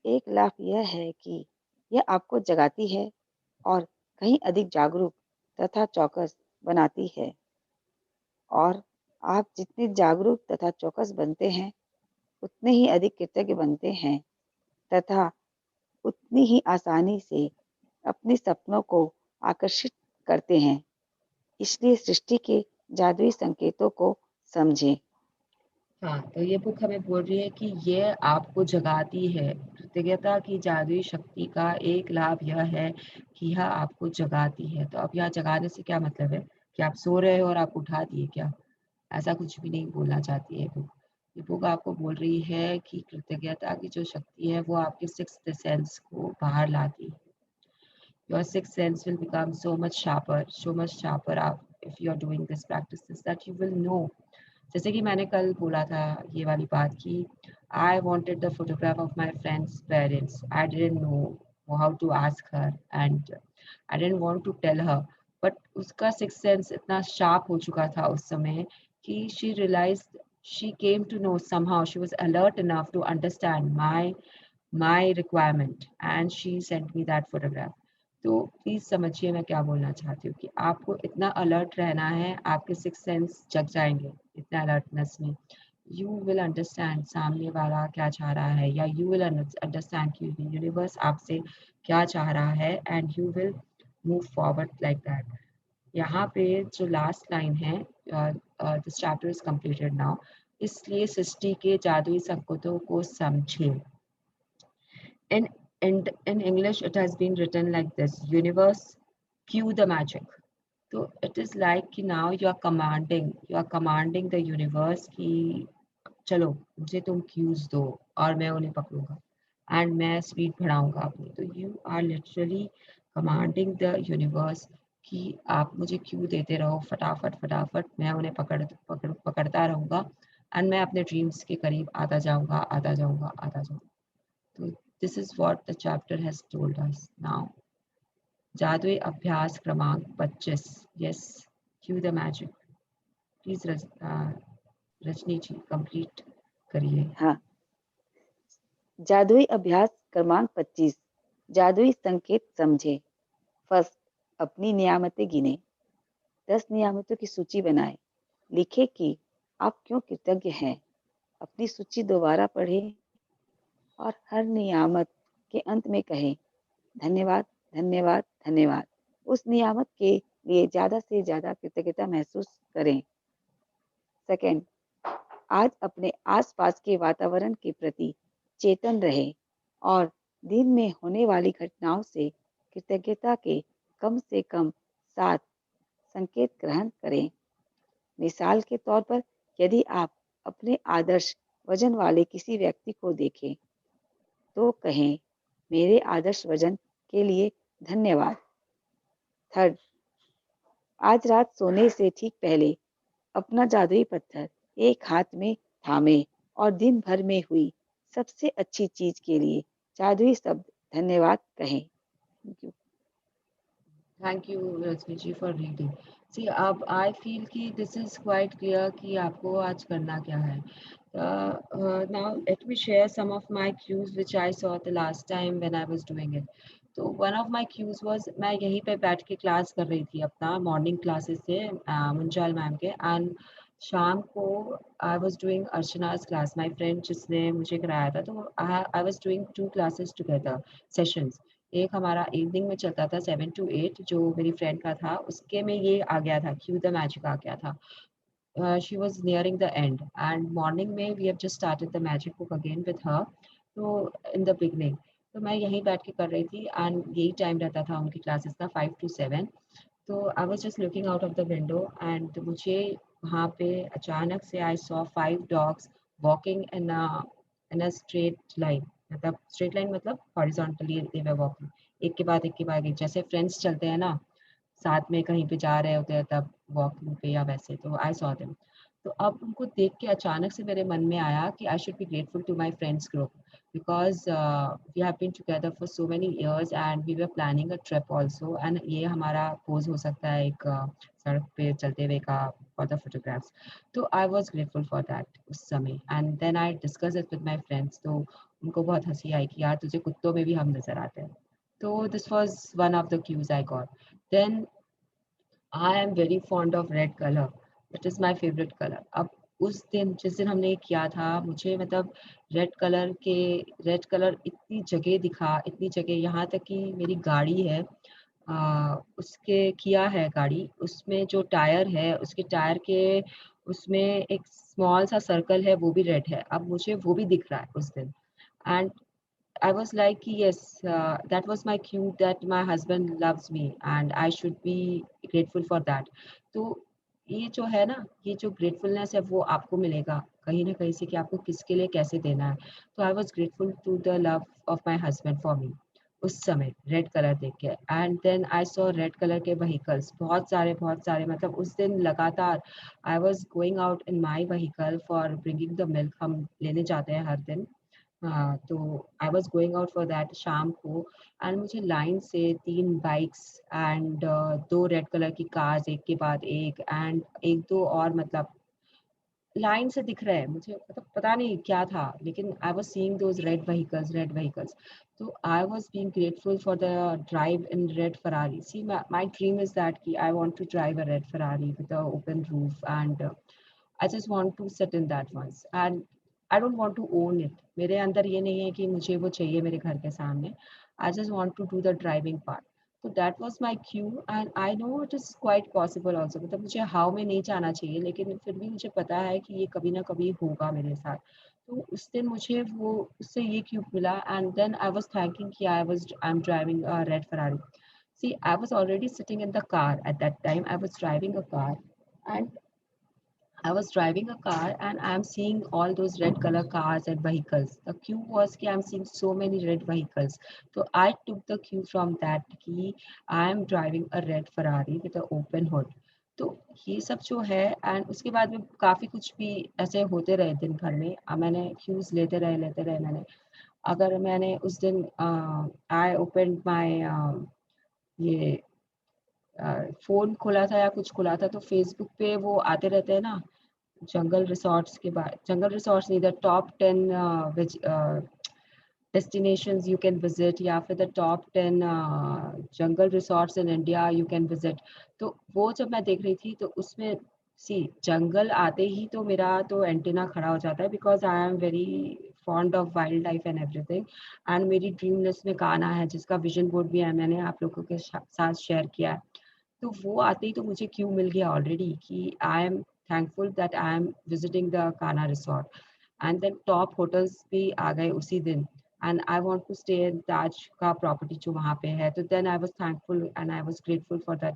एक लाभ यह है कि यह आपको जगाती है और कहीं अधिक जागरूक तथा चौकस बनाती है। और आप जितने जागरूक तथा चौकस बनते हैं, उतने ही अधिक कृतज्ञ बनते हैं तथा उतनी ही आसानी से अपने सपनों को आकर्षित करते हैं। इसलिए सृष्टि के जादुई संकेतों को समझें। हाँ, तो ये बुक हमें बोल रही है कि ये आपको जगाती है। कृतज्ञता की जादुई शक्ति का एक लाभ यह है कि यह आपको जगाती है। तो अब यहाँ जगाने से क्या मतलब है कि आप सो रहे हो और आप उठा दिए क्या? ऐसा कुछ भी नहीं बोलना चाहती है बुक। ये बुक आपको बोल रही है कि कृतज्ञता की जो शक्ति है वो आपके सिक्स्थ सेंस को बाहर लाती है। Your sixth sense will become so much sharper if you are doing this practices, that you will know. जैसे कि मैंने कल बोला था ये वाली बात कि I wanted the photograph of my friend's parents. I didn't know how to ask her and I didn't want to tell her. But उसका sixth sense इतना sharp हो चुका था उस समय कि she realized, she came to know somehow, she was alert enough to understand my requirement and she sent me that photograph. तो please समझिए मैं क्या बोलना चाहती हूँ कि आपको इतना अलर्ट रहना है, आपके सिक्स सेंस जग जाएंगे इतना अलर्टनेस में। यू विल अंडरस्टैंड सामने वाला क्या चाह रहा है, या यू विल अंडरस्टैंड कि यूनिवर्स आपसे क्या चाह रहा है, and you will move forward like that. यहाँ पे जो लास्ट लाइन है, this chapter is completed now, इसलिए सृष्टि के जादुई संकेतों को समझे। In, in English, it has been written like this: universe, cue the magic. So it is like कि now you are commanding the universe कि चलो मुझे तुम cues दो और मैं उन्हें पकड़ूंगा and मैं speed बढ़ाऊंगा अपनी। तो you are literally commanding the universe कि आप मुझे क्यू देते रहो फटाफट फटाफट, मैं उन्हें पकड़ता रहूंगा and मैं अपने ड्रीम्स के करीब आता जाऊंगा आता जाऊंगा आता जाऊंगा। तो this is what the chapter has told us now. जादुई अभ्यास क्रमांक 25। Yes, cue the magic. Please Rajni ji complete करिए। हाँ, जादुई अभ्यास क्रमांक 25, जादुई संकेत समझे। फर्स्ट, अपनी नियामतें गिने। 10 नियामतों की सूची बनाएं। लिखें कि आप क्यों कृतज्ञ हैं। अपनी सूची दोबारा पढ़ें और हर नियामत के अंत में कहें, धन्यवाद, धन्यवाद, धन्यवाद। उस नियामत के लिए ज़्यादा से ज़्यादा कृतज्ञता महसूस करें। सेकंड, आज अपने आसपास के वातावरण के प्रति चेतन रहें और दिन में होने वाली घटनाओं से कृतज्ञता के कम से कम 7 संकेत ग्रहण करें। मिसाल के तौर पर, यदि आप अपने आदर्श वजन वाले किसी व्यक्ति को देखें, तो कहें, मेरे आदर्श वजन के लिए धन्यवाद। थर्ड, आज रात सोने से ठीक पहले अपना जादुई पत्थर एक हाथ में थामे और दिन भर में हुई सबसे अच्छी चीज के लिए जादुई शब्द धन्यवाद कहें। Thank you. Thank you Rajni ji for reading. See अब आई फील कि दिस इज क्वाइट क्लियर कि आपको आज करना क्या है। Now let me share some of my cues which I saw the last time when I was doing it. तो one of my cues was, मैं यहीं पे बैठ के क्लास कर रही थी अपना मॉर्निंग क्लासेस से मुंजाल मैम के, एंड शाम को आई वाज डूइंग अर्चना's क्लास, माय फ्रेंड जिसने मुझे कराया था। तो I was doing 2 classes together sessions. एक हमारा इवनिंग में चलता था 7 to 8 जो मेरी फ्रेंड का था, उसके में ये आ गया था, क्यू द मैजिक आ गया था। She was nearing the end and morning में we have just started the magic book again with her. तो इन द बिगनिंग तो मैं यहीं बैठ के कर रही थी एंड यही टाइम रहता था उनकी क्लासेस का 5 to 7। तो I was just looking out of the window and मुझे वहाँ पे अचानक से I saw 5 dogs walking in a straight line. मतलब स्ट्रेट लाइन मतलब हॉरिजॉन्टली दे वर वॉकिंग, एक के बाद एक के बाद एक, जैसे फ्रेंड्स चलते हैं ना साथ में कहीं पे जा रहे होते हैं तब वॉकिंग पे या वैसे। तो आई सॉ देम। तो अब उनको देख के अचानक से मेरे मन में आया कि I should be grateful to my friends group. because we have been together for so many years and we were planning a trip also, and ये हमारा pose हो सकता है एक सड़क पे चलते हुए का for the photographs. तो I was grateful for that उस समय, and then I discussed it with my friends. तो उनको बहुत हंसी आई कि यार तुझे कुत्तों में भी हम नजर आते हैं. So this was one of the cues I got. Then I am very fond of red color. That is my favorite color. अब उस दिन जिस दिन हमने ये किया था, मुझे मतलब रेड कलर इतनी जगह दिखा, इतनी जगह, यहाँ तक कि मेरी गाड़ी है, उसके किया है गाड़ी, उसमें जो टायर है उसके टायर के उसमें एक स्मॉल सा सर्कल है, वो भी रेड है. अब मुझे वो भी दिख रहा है उस दिन. And I was like, yes, that was my cue that my husband loves me and I should be grateful for that. तो ये जो है ना, ये जो gratefulness है वो आपको मिलेगा कहीं ना कहीं से कि आपको किसके लिए कैसे देना है. तो I was grateful to the love of my husband for me उस समय रेड कलर देख के. And then I saw red colour के व्हीकल्स बहुत सारे, मतलब उस दिन लगातार I was going out in my vehicle for bringing the milk. हम लेने जाते हैं हर दिन. तो I was going out for that शाम को, एंड मुझे लाइन से 3 बाइक्स एंड 2 रेड कलर की कार्स एक के बाद एक, एंड एक दो और, मतलब लाइन से दिख रहे हैं मुझे, मतलब पता नहीं क्या था, लेकिन I was seeing those red vehicles. तो I was being grateful for the drive in red Ferrari. See my dream is that कि I want to drive a red Ferrari with a open roof, and I just want to sit in that once, and I don't want to own it. मेरे अंदर ये नहीं है कि मुझे वो चाहिए मेरे घर के सामने. I just want to do the driving part. So that was my cue, and I know it is quite possible also. मतलब मुझे हाउ में नहीं जाना चाहिए, लेकिन फिर भी मुझे पता है कि ये कभी ना कभी होगा मेरे साथ. तो उस दिन मुझे वो उससे ये क्यू मिला, and then I was thinking कि I'm driving a red Ferrari. See, I was already sitting in the car at that time. I was driving a car, and I was driving a car and I'm seeing all those red color cars and vehicles. The cue was कि I'm seeing so many red vehicles. So I took the cue from that कि I'm driving a red Ferrari with an open hood. तो ये सब जो है, and उसके बाद में काफ़ी कुछ भी ऐसे होते रहे दिन भर में. मैंने क्यूज लेते रहे मैंने. अगर मैंने उस दिन आई ओपन माय ये फ़ोन खोला था या कुछ खोला था, तो फेसबुक पे वो आते रहते हैं ना, जंगल रिसॉर्ट्स के बाद, जंगल रिसॉर्ट्स नहीं, the top 10 destinations you can visit, या फिर the top 10 jungle resorts in India you can visit. तो वो जब मैं देख रही थी, तो उसमें जंगल आते ही तो मेरा तो एंटीना खड़ा हो जाता है, because I am very fond of wild life and everything. And मेरी ड्रीम लिस्ट में गाना है जिसका विजन बोर्ड भी है, मैंने आप लोगों के साथ शेयर किया है. तो वो आते ही तो मुझे क्यों मिल गया ऑलरेडी कि I am thankful that I am visiting the Kanha resort. And then top hotels भी आ गए उसी दिन, एंड I want to stay in Taj का प्रॉपर्टी जो वहाँ पे है. तो then I was thankful and I was grateful for that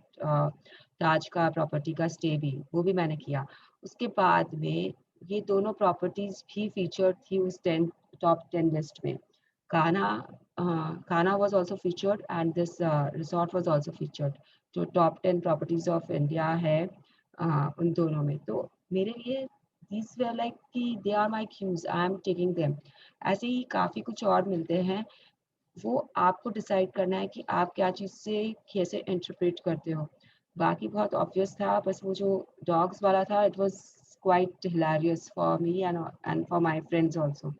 Taj का प्रॉपर्टी का स्टे भी, वो भी मैंने किया. उसके बाद में ये दोनों प्रॉपर्टीज भी फीचर्ड थी उस टॉप 10 लिस्ट में. काना काना was also featured and this resort was also featured. जो टॉप 10 प्रॉपर्टीज ऑफ इंडिया है उन दोनों में. तो मेरे लिए these were like कि they are my cues, I am taking them. ऐसे ही काफ़ी कुछ और मिलते हैं. वो आपको डिसाइड करना है कि आप क्या चीज़ से कैसे इंटरप्रेट करते हो. बाकी बहुत ऑब्वियस था, बस वो जो डॉग्स वाला था, it was quite hilarious for me and for my friends also.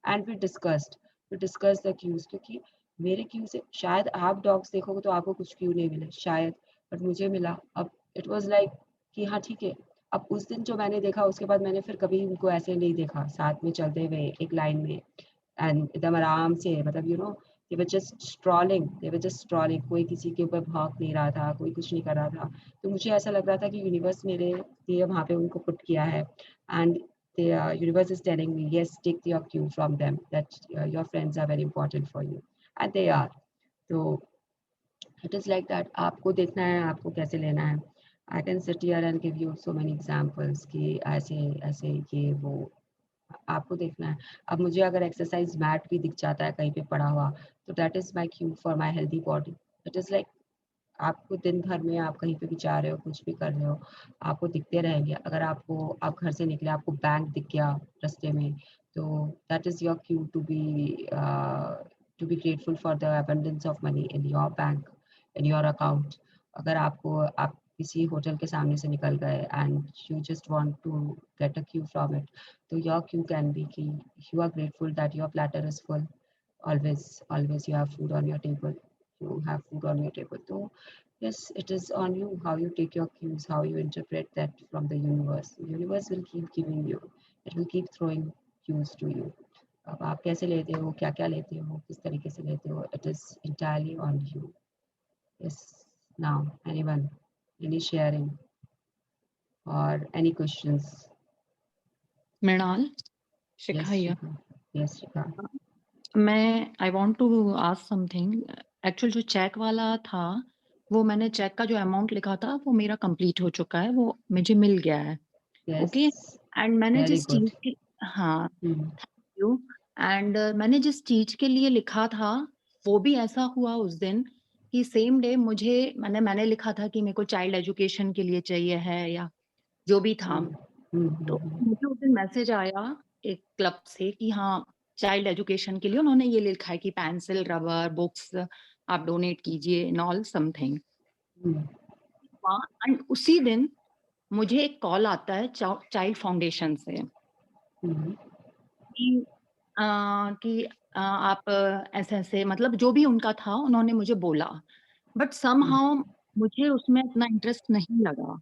And we discussed the cues, क्योंकि मेरे क्यू से शायद आप डॉग्स देखोगे तो आपको कुछ क्यू नहीं मिले शायद, बट मुझे मिला. अब इट वाज लाइक कि हाँ ठीक है. अब उस दिन जो मैंने देखा, उसके बाद मैंने फिर कभी उनको ऐसे नहीं देखा साथ में चलते हुए एक लाइन में एंड एकदम आराम से, मतलब you know they were just strolling. कोई किसी के ऊपर भौंक नहीं रहा था, कोई कुछ नहीं कर रहा था. तो मुझे ऐसा लग रहा था कि यूनिवर्स मेरे लिए वहाँ पे उनको पुट किया है, and the universe is telling me, yes, take your cue from them, that your friends are very important for you, and they are. So it is like that. आपको देखना है आपको कैसे लेना है. I can sit here and give you so many examples कि ऐसे ऐसे ये वो आपको देखना है. अब मुझे अगर एक्सरसाइज मैट भी दिख जाता है कहीं पे पड़ा हुआ, तो that is my Q for my healthy body. It is like आपको दिन भर में आप कहीं पे भी जा रहे हो, कुछ भी कर रहे हो, आपको दिखते रहेंगे. अगर आप घर से निकले, आपको बैंक दिख गया रास्ते में, So that is your cue to be grateful for the abundance of money in your bank, in your account. अगर आप किसी होटल के सामने से निकल गए and you just want to get a cue from it, तो your cue can be कि you are grateful that your platter is full. Always you have food on your table. You have food on your table. So yes, it is on you how you take your cues, how you interpret that from the universe. The universe will keep giving you. It will keep throwing cues to you. अब आप कैसे लेते हो, क्या क्या लेते हो, किस तरीके से लेते हो, it is entirely on you. Yes. Now, anyone, any sharing or any questions? Mrinal, Yes, Shikha here. Shikha. Yes, Shikha. मैं I want to ask something. Actual जो चेक वाला था, वो मैंने चेक का जो अमाउंट लिखा था वो मेरा कंप्लीट हो चुका है, वो मुझे मिल गया है। Okay Yes. एंड मैंने Very जिस चीज good. के हाँ Hmm. यू एंड मैंने जिस चीज के लिए लिखा था वो भी ऐसा हुआ उस दिन कि सेम डे मैंने लिखा था कि मेरे को चाइल्ड एजुकेशन के लिए चाहिए है या जो भी था। तो मुझे उस दिन मैसेज आया एक क्लब से कि हाँ चाइल्ड एजुकेशन के लिए उन्होंने ये लिखा है कि पेंसिल, रबर, बुक्स आप डोनेट कीजिए इन ऑल समथिंग। एंड उसी दिन मुझे एक कॉल आता है चाइल्ड फाउंडेशन से कि आप ऐसे ऐसे मतलब जो भी उनका था उन्होंने मुझे बोला, बट समहाउ मुझे उसमें इतना इंटरेस्ट नहीं लगा।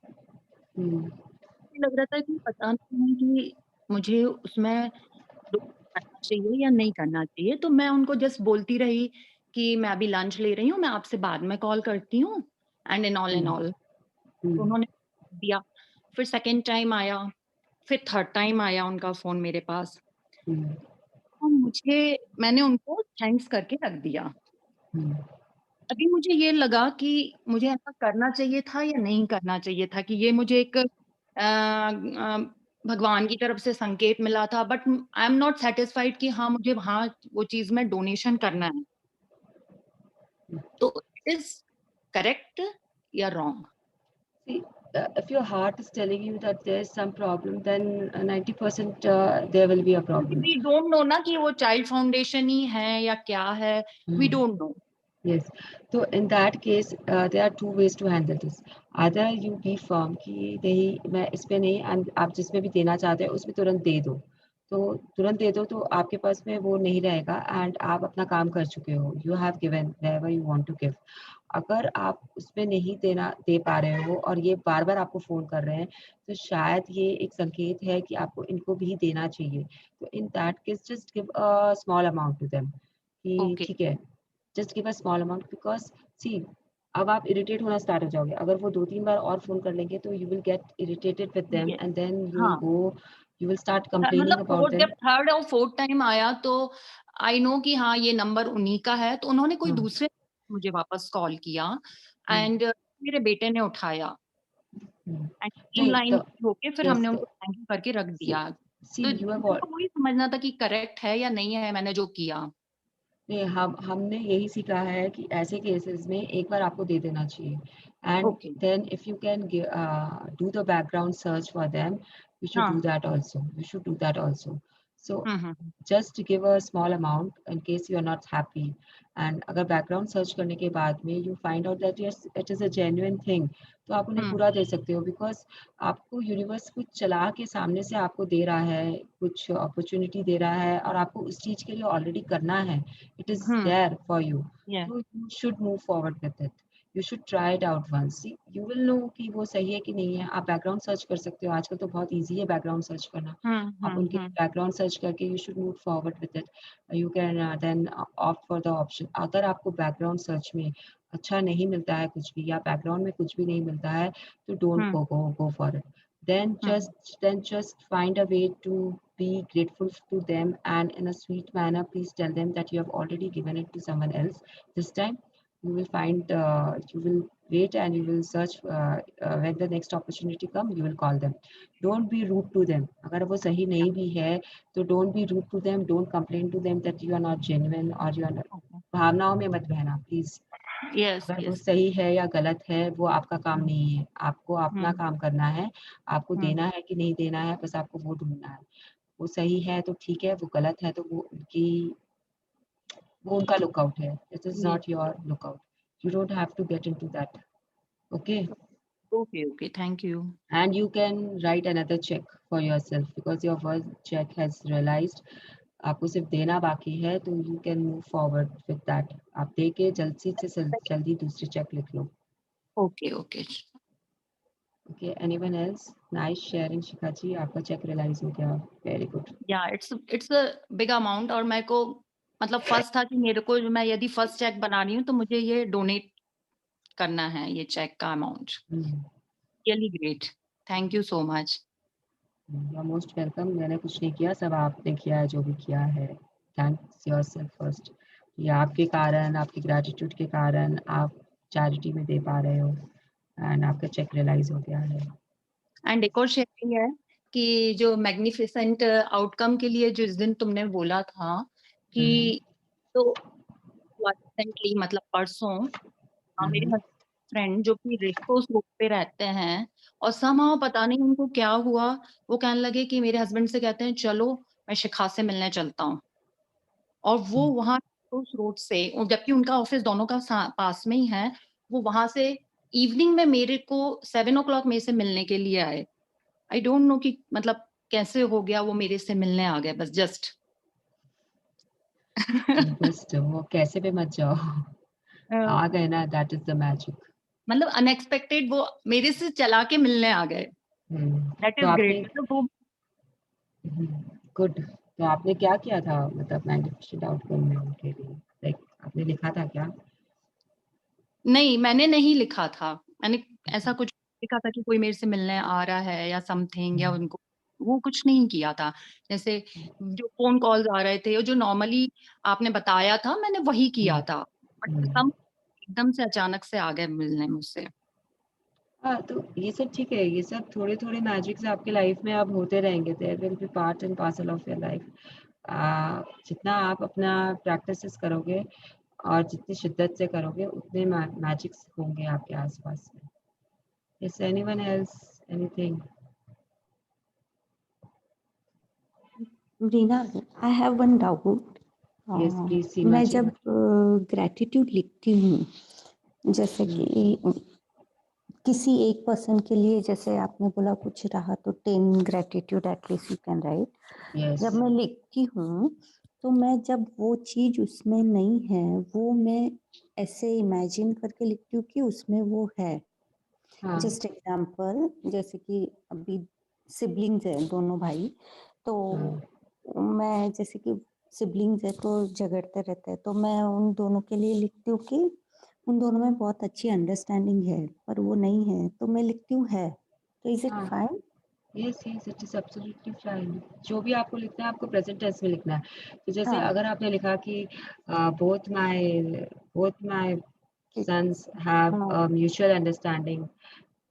लग रहा था कि पता नहीं कि मुझे उसमें करना चाहिए या नहीं करना चाहिए। तो मैं उनको जस्ट बोलती रही कि मैं अभी लंच ले रही हूँ, मैं आपसे बाद में कॉल करती हूँ एंड इन ऑल। उन्होंने दिया, फिर सेकेंड टाइम आया, फिर थर्ड टाइम आया उनका फोन मेरे पास। तो मैंने उनको थैंक्स करके रख दिया। अभी मुझे ये लगा कि मुझे ऐसा करना चाहिए था या नहीं करना चाहिए था, कि ये मुझे एक भगवान की तरफ से संकेत मिला था, but I am not satisfied कि हाँ मुझे वहां वो चीज में डोनेशन करना है। तो इट इज करेक्ट या wrong? See, if your heart is telling you that there's some problem, then 90% there will be a problem. We don't know ना कि वो चाइल्ड फाउंडेशन ही है या क्या है, we don't know. Yes. So in that case, there are two ways to handle this. Either you be firm कि नहीं मैं इस पे नहीं, and आप जिसमें भी देना चाहते हो उसमें तुरंत दे दो। तो तुरंत दे दो तो आपके पास में वो नहीं रहेगा and आप अपना काम कर चुके हो। You have given wherever you want to give. अगर आप उसमें नहीं दे पा रहे हो और ये बार बार आपको फोन कर रहे हैं, तो शायद ये एक संकेत है कि आपको इनको भी देना चाहिए। तो in that case, just give a small amount to them कि Okay. ठीक है, just give a small amount because see, अब आप इरिटेट होना स्टार्ट हो जाओगे। अगर वो 2-3 बार और फोन कर लेंगे तो you will get irritated with them Yes. and then हाँ, you will start complaining मतलब about them. जब थर्ड और फोर्थ टाइम आया तो आई नो कि हाँ ये नंबर उन्हीं का है, तो उन्होंने कोई दूसरे मुझे वापस कॉल किया एंड मेरे बेटे ने उठाया एंड टीम नहीं लाइन तो होके फिर yes, हमने उनको थैंक यू करके रख दिया। see तो you have मुझे वही समझना था कि करेक्ट है या नहीं है मैंने जो किया। नहीं, हमने यही सीखा है कि ऐसे केसेस में एक बार आपको दे देना चाहिए and Okay. Then if you can do the background search for them, you should हाँ, do that also. You should do that also. So hmm, just give a small amount in case you are not happy. And अगर background search करने के बाद में you find out that yes, it is a genuine thing, तो आप उन्हें पूरा दे सकते हो बिकॉज आपको यूनिवर्स कुछ चला के सामने से आपको दे रहा है, कुछ अपॉर्चुनिटी दे रहा है और आपको उस चीज के लिए ऑलरेडी करना है। It is there for you, Yeah. so you should move forward with it. You should try it out once. See, you will know कि वो सही है कि नहीं है। आप बैकग्राउंड सर्च कर सकते हो, आजकल तो बहुत इजी है बैकग्राउंड सर्च करना। आप उनके बैकग्राउंड सर्च करके you should move forward with it. You can then opt for the option. अगर आपको बैकग्राउंड सर्च में अच्छा नहीं मिलता है कुछ भी या बैकग्राउंड में कुछ भी नहीं मिलता है तो don't go for it. Then just find a way to be grateful to them and in a sweet manner please tell them that you have already given it to someone else. This time you will find you will wait and you will search when the next opportunity come you will call them. Don't be rude to them. अगर वो सही नहीं भी है तो don't be rude to them, don't complain to them that you are not genuine or you are not. भावनाओं में मत बहना प्लीज। Yes, अगर वो yes. सही है या गलत है वो आपका काम नहीं है, आपको अपना काम करना है, आपको देना है कि नहीं देना है, बस आपको वो ढूंढना है। वो सही है तो ठीक है, वो गलत है तो वो उनका लुकआउट है. This is जी not your lookout. You don't have to get into that. Okay? Okay thank you And you can write another check for yourself because your first check has realized आपको सिर्फ देना बाकी है, तो you can move forward with that. आप दे के जल्दी से जल्दी दूसरी चेक लिख लो. Okay Okay, anyone else? Nice sharing, Shikha ji. आपका चेक रियलाइज हो गया. Very good. Yeah it's a big amount और मेरे को मतलब फर्स्ट था कि मेरे को मैं यदि फर्स्ट चेक बना रही हूँ तो मुझे ये डोनेट करना है ये चेक का amount. Really great. Thank you so much. You are most welcome. मैंने कुछ नहीं किया, सब आपने किया है जो भी किया है. Thanks yourself first. ये आपके कारण, आपकी ग्रेटिट्यूड के कारण आप चैरिटी में दे पा रहे हो एंड आपका चेक रियलाइज हो गया है. एंड एक और शेयरिंग है कि जो मैग्निफिसेंट आउटकम के लिए जिस दिन तुमने बोला था कि तो रिसेंटली मतलब परसों मेरे फ्रेंड जो कि रेसकोर्स रोड पे रहते हैं और somehow पता नहीं उनको क्या हुआ, वो कहने लगे कि मेरे हस्बैंड से कहते हैं चलो मैं शिखा से मिलने चलता हूँ. और वो वहाँ उस रोड से जबकि उनका ऑफिस दोनों का पास में ही है, वो वहां से इवनिंग में मेरे को 7 o'clock मेरे से मिलने के लिए आए. आई डोंट नो कि मतलब कैसे हो गया, वो मेरे से मिलने आ गए बस जस्ट. Just वो कैसे भी मत जाओ, आ गए ना, दैट इज द मैजिक. मतलब अनएक्सपेक्टेड वो मेरे से चला के मिलने आ गए. दैट तो इज आपने ग्रेट. मतलब वो गुड. तो आपने क्या किया था मतलब मैग्निफिसेंट आउटकम में उनके लिए, लाइक आपने लिखा था क्या? नहीं, मैंने नहीं लिखा था. मैंने ऐसा कुछ लिखा था कि कोई मेरे से मिलने आ रहा है या समथिंग या उनको वो कुछ नहीं किया था. जैसे जो फोन कॉल्स आ रहे थे, जो नॉर्मली आपने बताया था, मैंने वही किया था. बट सब एकदम से अचानक से आ गए मिलने मुझसे. हाँ, तो ये सब ठीक है, ये सब थोड़े थोड़े मैजिक्स आपके लाइफ में अब होते रहेंगे. There will be part and parcel of your life. जितना आप अपना प्रैक्टिस करोगे और जितनी शिद्दत से करोगे उतने मैजिक्स होंगे आपके आसपास में. Is anyone else anything? Reena, I have one doubt. Yes please Seema मैं जी. जब ग्रेटिट्यूड लिखती हूँ, जैसे कि किसी एक पर्सन के लिए, जैसे आपने बोला कुछ रहा तो 10 gratitude at least you can write. Yes जब मैं लिखती हूँ तो मैं जब वो चीज उसमें नहीं है, वो मैं ऐसे इमेजिन करके लिखती हूँ कि उसमें वो है. हाँ जस्ट एग्जाम्पल, जैसे कि अभी सिबलिंग्स है दोनों भाई, तो मैं जैसे कि सिबलिंग्स है तो झगड़ते रहते हैं, तो मैं उन दोनों के लिए लिखती हूँ कि उन दोनों में बहुत अच्छी अंडरस्टैंडिंग है, पर वो नहीं है तो मैं लिखती हूँ है. तो इज इट हाँ. Fine? Yes yes, it is absolutely fine. जो भी आपको लिखना है आपको प्रेजेंट टेंस में लिखना है. तो जैसे हाँ. अगर आपने लिखा कि both my sons have हाँ. a mutual understanding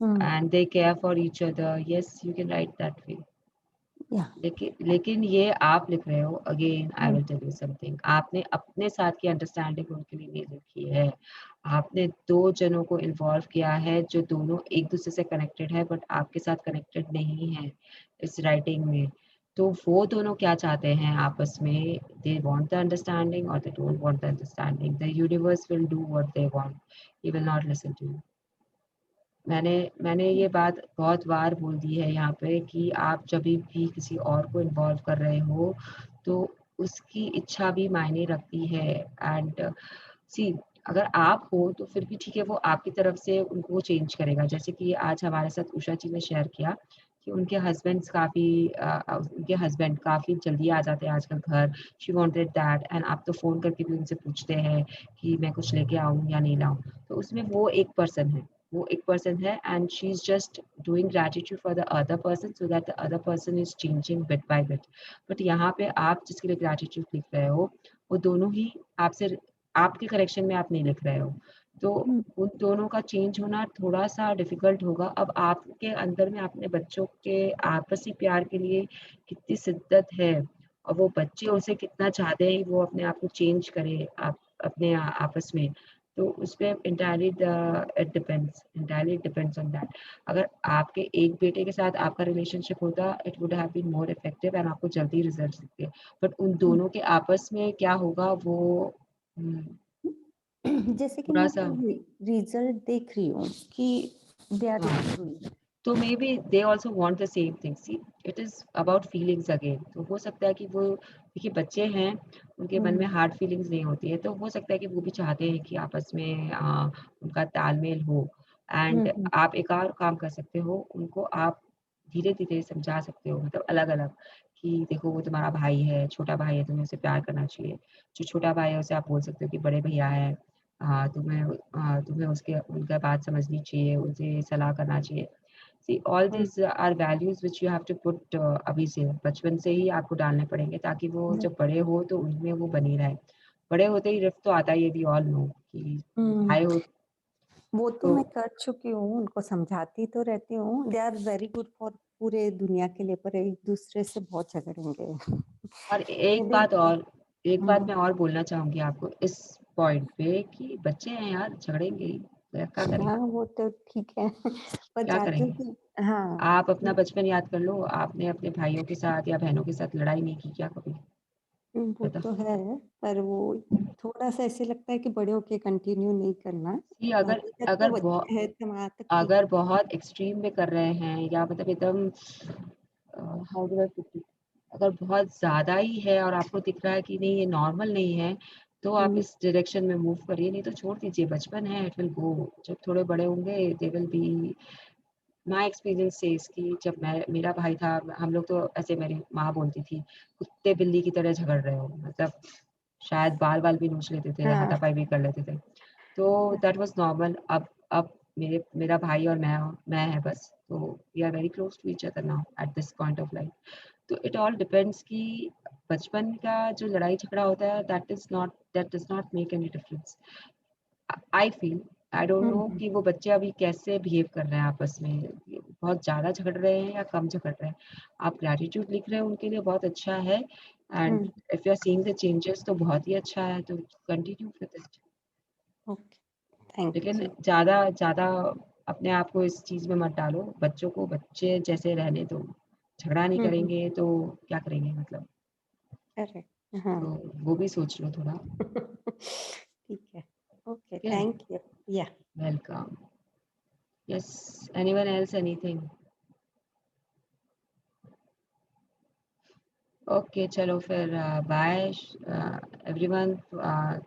hmm. and they care for each other, yes you can write that way. या. लेकिन ये आप लिख रहे हो. Again I will tell you something. आपने अपने साथ की अंडरस्टैंडिंग उनके लिए नहीं लिखी है. आपने दो जनों को इन्वॉल्व किया है जो दोनों एक दूसरे से कनेक्टेड है बट आपके साथ कनेक्टेड नहीं है इस राइटिंग में. तो वो दोनों क्या चाहते हैं आपस में? दे वांट द अंडरस्टैंडिंग और they don't want the understanding. The universe will do what they want. He will not listen to you. मैंने ये बात बहुत बार बोल दी है यहाँ पे कि आप जब भी किसी और को इन्वॉल्व कर रहे हो तो उसकी इच्छा भी मायने रखती है. एंड सी, अगर आप हो तो फिर भी ठीक है, वो आपकी तरफ से उनको वो चेंज करेगा. जैसे कि आज हमारे साथ उषा जी ने शेयर किया कि उनके हस्बैंड काफ़ी जल्दी आ जाते हैं आजकल घर. शी वांटेड दैट एंड आप तो फ़ोन करके भी उनसे पूछते हैं कि मैं कुछ लेके आऊँ या नहीं लाऊँ. तो उसमें वो एक पर्सन है and she is just doing gratitude for the other person so that the other person is changing bit by bit. But यहाँ पे आप जिसके लिए ग्रैटिट्यूड लिख रहे हो वो दोनों ही आपसे, आपके करेक्शन में आप नहीं लिख रहे हो. तो उन दोनों का चेंज होना थोड़ा सा डिफिकल्ट होगा. अब आपके अंदर में अपने बच्चों के आपसी प्यार के लिए कितनी शिद्दत है और वो बच्चे उसे कितना चाहते हैं वो अपने आप को चेंज करे आप अपने आपस में. तो उस पे entirely it depends on that. अगर आपके एक बेटे के साथ आपका रिलेशनशिप होता, it would have been more effective and आपको जल्दी रिजल्ट दिखते, बट उन दोनों के आपस में क्या होगा वो जैसे कि थोड़ा मैं सा रिजल्ट देख रही हूँ कि दे आर हाँ, इम्प्रूविंग। तो may be they also want the same thing. See it is about feelings again. तो हो सकता है कि वो, देखिए बच्चे हैं, उनके मन में हार्ड फीलिंग्स नहीं होती है, तो हो सकता है कि वो भी चाहते हैं कि आपस में उनका तालमेल हो। एंड आप एक और काम कर सकते हो, उनको आप धीरे धीरे समझा सकते हो, मतलब अलग अलग, कि देखो वो तुम्हारा भाई है, छोटा भाई है, तुम्हें उसे प्यार करना चाहिए। जो छोटा भाई है उसे आप बोल सकते हो कि बड़े भैया है, तुम्हें उसके उनका बात समझनी चाहिए, उनसे सलाह करना चाहिए। See, all these are values which you have to put अभी से, बचपन से ही आपको डालने पड़ेंगे, ताकि वो जब बड़े हो तो उनमें वो बनी रहे। बड़े होते ही रिफ्ट तो आता ही है, वी ऑल नो कि भाई हो वो तो तो। मैं कर चुकी हूँ, उनको समझाती तो रहती हूँ। They are very good for पूरे दुनिया के लिए, पर एक दूसरे से बहुत झगड़ेंगे। और एक बात मैं और बोलना चाहूंगी आपको इस पॉइंट पे, कि बच्चे हैं यार, झगड़ेंगे ही, तो क्या करें, हाँ वो तो ठीक है, पर क्या चाहती हूँ करेंगे। कि हाँ आप अपना बचपन याद कर लो, आपने अपने भाइयों के साथ या बहनों के साथ लड़ाई नहीं की क्या कभी? वो बताओ। तो है, पर वो थोड़ा सा ऐसे लगता है कि बड़े होके कंटिन्यू नहीं करना। कि अभी तक तो अगर बच्चे हैं तो वहाँ तक ठीक अगर है। बहुत एक्सट्रीम में कर रहे हैं, या मतलब एकदम how do I put it, अगर बहुत ज़्यादा ही है और आपको दिख रहा है कि नहीं ये नॉर्मल नहीं है, तो आप इस डायरेक्शन में मूव करिए, नहीं तो छोड़ दीजिए, बचपन है, इट विल गो। जब थोड़े बड़े होंगे they will be, my experience says कि जब मेरा भाई था, हम लोग तो ऐसे, मेरी माँ बोलती थी, कुत्ते बिल्ली की तरह झगड़ रहे हो, मतलब शायद बाल भी नोच लेते थे, हाँ हाथापाई भी कर लेते थे। तो दैट वाज नॉर्मल। अब मेरा भाई और मैं है बस, तो we are very close to each other now at this point of life. तो इट ऑल डिपेंड्स कि बचपन का जो लड़ाई झगड़ा होता है, that does not make any difference. I feel, I don't know कि वो बच्चे अभी कैसे बिहेव कर रहे हैं आपस में, बहुत ज्यादा झगड़ रहे हैं या कम झगड़ रहे हैं। आप ग्रेटिट्यूड लिख रहे हैं उनके लिए, बहुत अच्छा है, and if you are seeing the changes तो बहुत ही अच्छा है, तो continue with it. Okay, thank लेकिन यू। ज्यादा ज्यादा अपने आप को इस चीज में मत डालो, बच्चों को बच्चे जैसे रहने दो, झगड़ा नहीं करेंगे तो क्या करेंगे, मतलब। करेक्ट, हाँ। तो वो भी सोच लो थोड़ा। ठीक है, ओके, ठीक है, thank you. Yeah welcome. Yes, anyone else, anything? Okay, चलो फिर, bye everyone.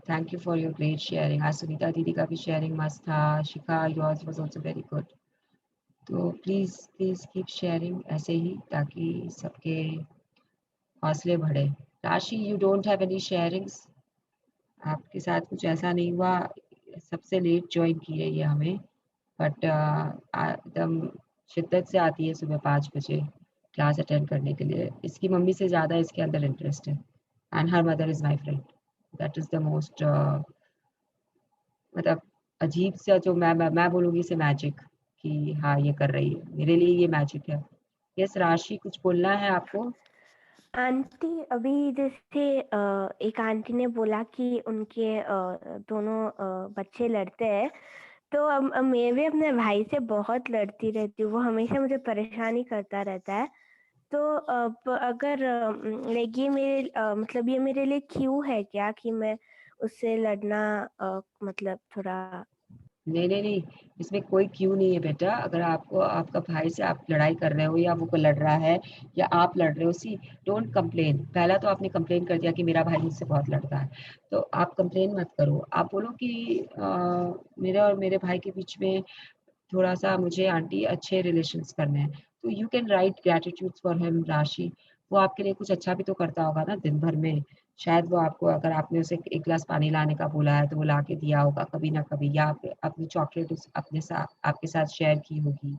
Thank you for your great sharing. आज सुनीता दीदी का भी शेयरिंग मस्त था, Shikha yours was also very good. तो प्लीज प्लीज कीप शेयरिंग ऐसे ही, ताकि सबके हौसले बढ़े। Rashi, you don't have any sharings? आपके साथ कुछ ऐसा नहीं हुआ? सबसे लेट ज्वाइन की है ये हमें, बट एकदम शिद्दत से आती है सुबह 5 बजे क्लास अटेंड करने के लिए। इसकी मम्मी से ज़्यादा इसके अंदर इंटरेस्ट है, and her mother is my friend. That is the most, मतलब अजीब सा, जो मैं बोलूँगी इसे मैजिक, कि हाँ ये कर रही है, मेरे लिए ये मैजिक है। यस राशि, कुछ बोलना है आपको? आंटी, अभी जैसे एक आंटी ने बोला कि उनके दोनों बच्चे लड़ते हैं, तो अब मैं भी अपने भाई से बहुत लड़ती रहती हूँ, वो हमेशा मुझे परेशान ही करता रहता है। तो अगर लाइक ये मेरे मतलब ये मेरे लिए क्यों है क्या कि मैं उससे लड़ना मतलब थोड़ा। नहीं, इसमें कोई क्यों नहीं है बेटा। अगर आपको आपका भाई से आप लड़ाई कर रहे हो, या वो लड़ रहा है, या आप लड़ रहे हो, सी डोंट कंप्लेन। पहला तो आपने कंप्लेन कर दिया कि मेरा भाई मुझसे बहुत लड़ता है, तो आप कंप्लेन मत करो। आप बोलो कि मेरे और मेरे भाई के बीच में थोड़ा सा मुझे आंटी अच्छे रिलेशंस करने हैं। तो you can write gratitude for him राशि। वो आपके लिए कुछ अच्छा भी तो करता होगा ना दिन भर में। शायद वो आपको, अगर आपने उसे एक गिलास पानी लाने का बोला है, तो वो ला के दिया होगा कभी ना कभी, या अपनी चॉकलेट अपने साथ आपके साथ शेयर की होगी,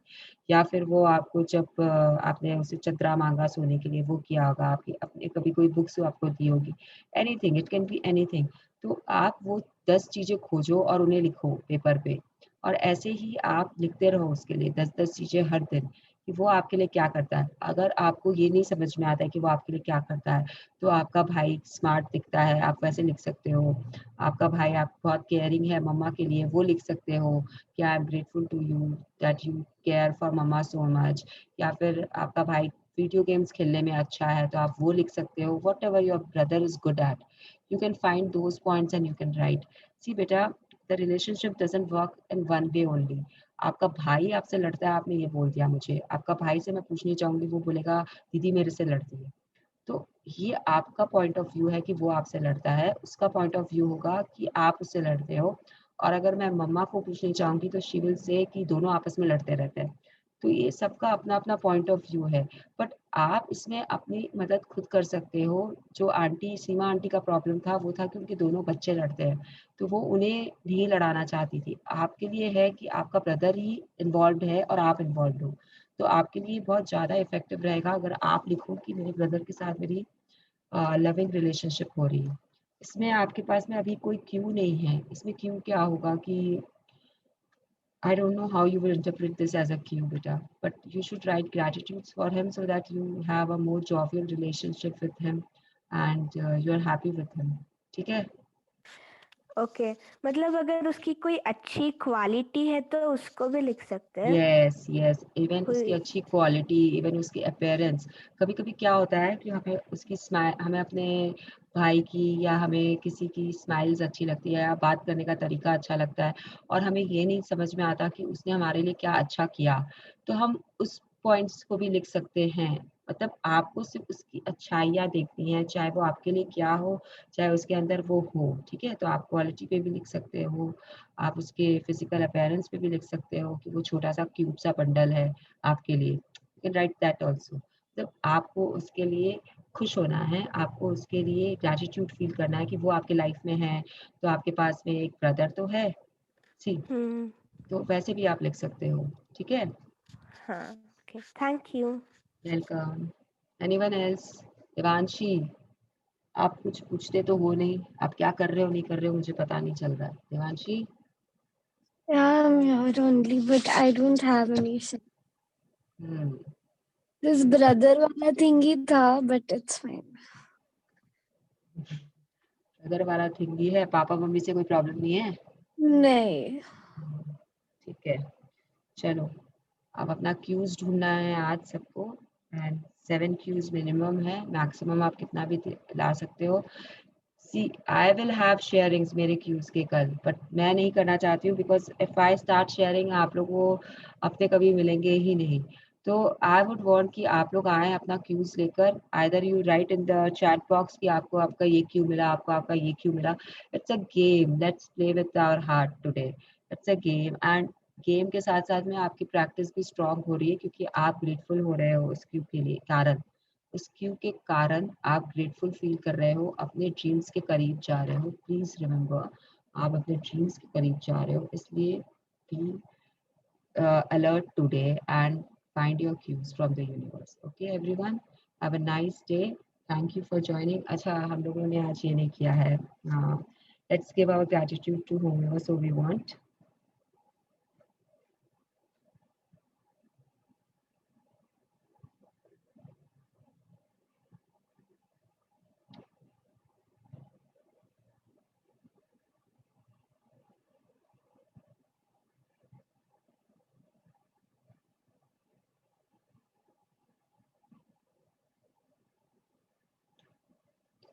या फिर वो आपको जब आपने उसे चदरा मांगा सोने के लिए, वो किया होगा। आपकी अपने कभी कोई बुक्स आपको दी होगी, anything, it can be anything. तो आप वो 10 चीजें खोजो और उन्हें लिखो पेपर पे, और ऐसे ही आप लिखते रहो उसके लिए 10-10 चीजें हर दिन कि वो आपके लिए क्या करता है। अगर आपको ये नहीं समझ में आता है कि वो आपके लिए क्या करता है, तो आपका भाई स्मार्ट दिखता है, आप वैसे लिख सकते हो। आपका भाई आप बहुत केयरिंग है मम्मा के लिए, वो लिख सकते हो कि I am grateful to you that you care for mamma so much. या फिर आपका भाई वीडियो गेम्स खेलने में अच्छा है तो आप वो लिख सकते हो। What ever your brother is good at, you can find those points and you can write. See beta, the relationship doesn't work in one way only. आपका भाई आपसे लड़ता है, आपने ये बोल दिया मुझे, आपका भाई से मैं पूछने चाहूंगी, वो बोलेगा दीदी मेरे से लड़ती है। तो ये आपका पॉइंट ऑफ व्यू है कि वो आपसे लड़ता है, उसका पॉइंट ऑफ व्यू होगा कि आप उससे लड़ते हो। और अगर मैं मम्मा को पूछने चाहूंगी तो शी विल से कि दोनों आपस में लड़ते रहते हैं। तो ये सबका अपना अपना पॉइंट ऑफ व्यू है, बट आप इसमें अपनी मदद खुद कर सकते हो। जो आंटी सीमा आंटी का प्रॉब्लम था वो था कि उनके दोनों बच्चे लड़ते हैं, तो वो उन्हें नहीं लड़ाना चाहती थी। आपके लिए है कि आपका ब्रदर ही इन्वॉल्व है और आप इन्वॉल्व हो, तो आपके लिए बहुत ज़्यादा इफेक्टिव रहेगा अगर आप लिखो कि मेरे ब्रदर के साथ मेरी लविंग रिलेशनशिप हो रही है। इसमें आपके पास में अभी कोई क्यू नहीं है। इसमें क्यू क्या होगा कि I don't know how you will interpret this as a cue, beta, but you should write gratitudes for him so that you have a more jovial relationship with him and you're happy with him. ठीक है? Okay, मतलब अगर उसकी कोई अच्छी quality है तो उसको भी लिख सकते हैं। Yes, yes. Even उसकी कोई अच्छी क्वालिटी, इवन उसकी अपीयरेंस। कभी कभी क्या होता है कि हमें उसकी स्माइल, हमें अपने भाई की या हमें किसी की स्माइल्स अच्छी लगती है या बात करने का तरीका अच्छा लगता है, और हमें ये नहीं समझ में आता कि उसने हमारे लिए क्या अच्छा किया, तो हम उस पॉइंट्स को भी लिख सकते हैं। मतलब आपको सिर्फ उसकी अच्छाइयाँ देखनी है, चाहे वो आपके लिए क्या हो, चाहे उसके अंदर वो हो। ठीक है, तो आप क्वालिटी पे भी लिख सकते हो, आप उसके फिजिकल अपीयरेंस पे भी लिख सकते हो कि वो छोटा सा क्यूट सा बंडल है आपके लिए। You can write that also. तो आपको उसके लिए खुश होना है, आपको उसके लिए ग्रेटिट्यूड फील करना है कि वो आपके लाइफ में है, तो आपके पास में एक ब्रदर तो है। सी, तो वैसे भी आप लिख सकते हो। ठीक है, हाँ, okay, thank you. Welcome. Anyone else? Devanshi, आप कुछ पूछते तो हो नहीं, आप क्या कर रहे हो नहीं कर रहे हो मुझे पता नहीं चल रहा है। Devanshi? Yeah, I'm here only, but I don't have any. This brother वाला thingy था, but it's fine. ब्रदर वाला थिंगी है, पापा मम्मी से कोई प्रॉब्लम नहीं है? नहीं। ठीक है, चलो अब अपना क्यूज ढूंढना है आज सबको, एंड 7 क्यूज मिनिमम है, मैक्सिमम आप कितना भी ला सकते हो। सी, आई विल हैव शेयरिंग्स मेरे क्यूज के कल, बट मैं नहीं करना चाहती हूँ because if I start sharing आप लोग वो अपने कभी मिलेंगे ही नहीं। तो आई वुड वांट कि आप लोग आए अपना क्यूज लेकर, either you right in the chat box कि आपको आपका ये क्यू मिला, आपको आपका ये क्यू मिला। It's a game, let's play with our heart today. It's a game, and game के साथ साथ में आपकी प्रैक्टिस भी स्ट्रांग हो रही है क्योंकि आप ग्रेटफुल हो रहे हो उस क्यू के लिए कारण, उस क्यू के कारण आप ग्रेटफुल फील कर रहे हो, अपने ड्रीम्स के करीब जा रहे हो। प्लीज रिमेम्बर, आप अपने ड्रीम्स के करीब जा रहे हो, इसलिए be alert today and find your cues from the universe. Okay everyone, have a nice day, thank you for joining. अच्छा, हम लोगों ने आज ये नहीं किया है, let's give our gratitude to whomever so we want.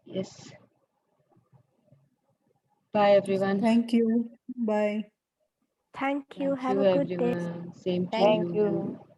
Yes. Bye everyone. Thank you. Bye. Thank you. Thank Have you a good day. everyone. Same to Thank you. you.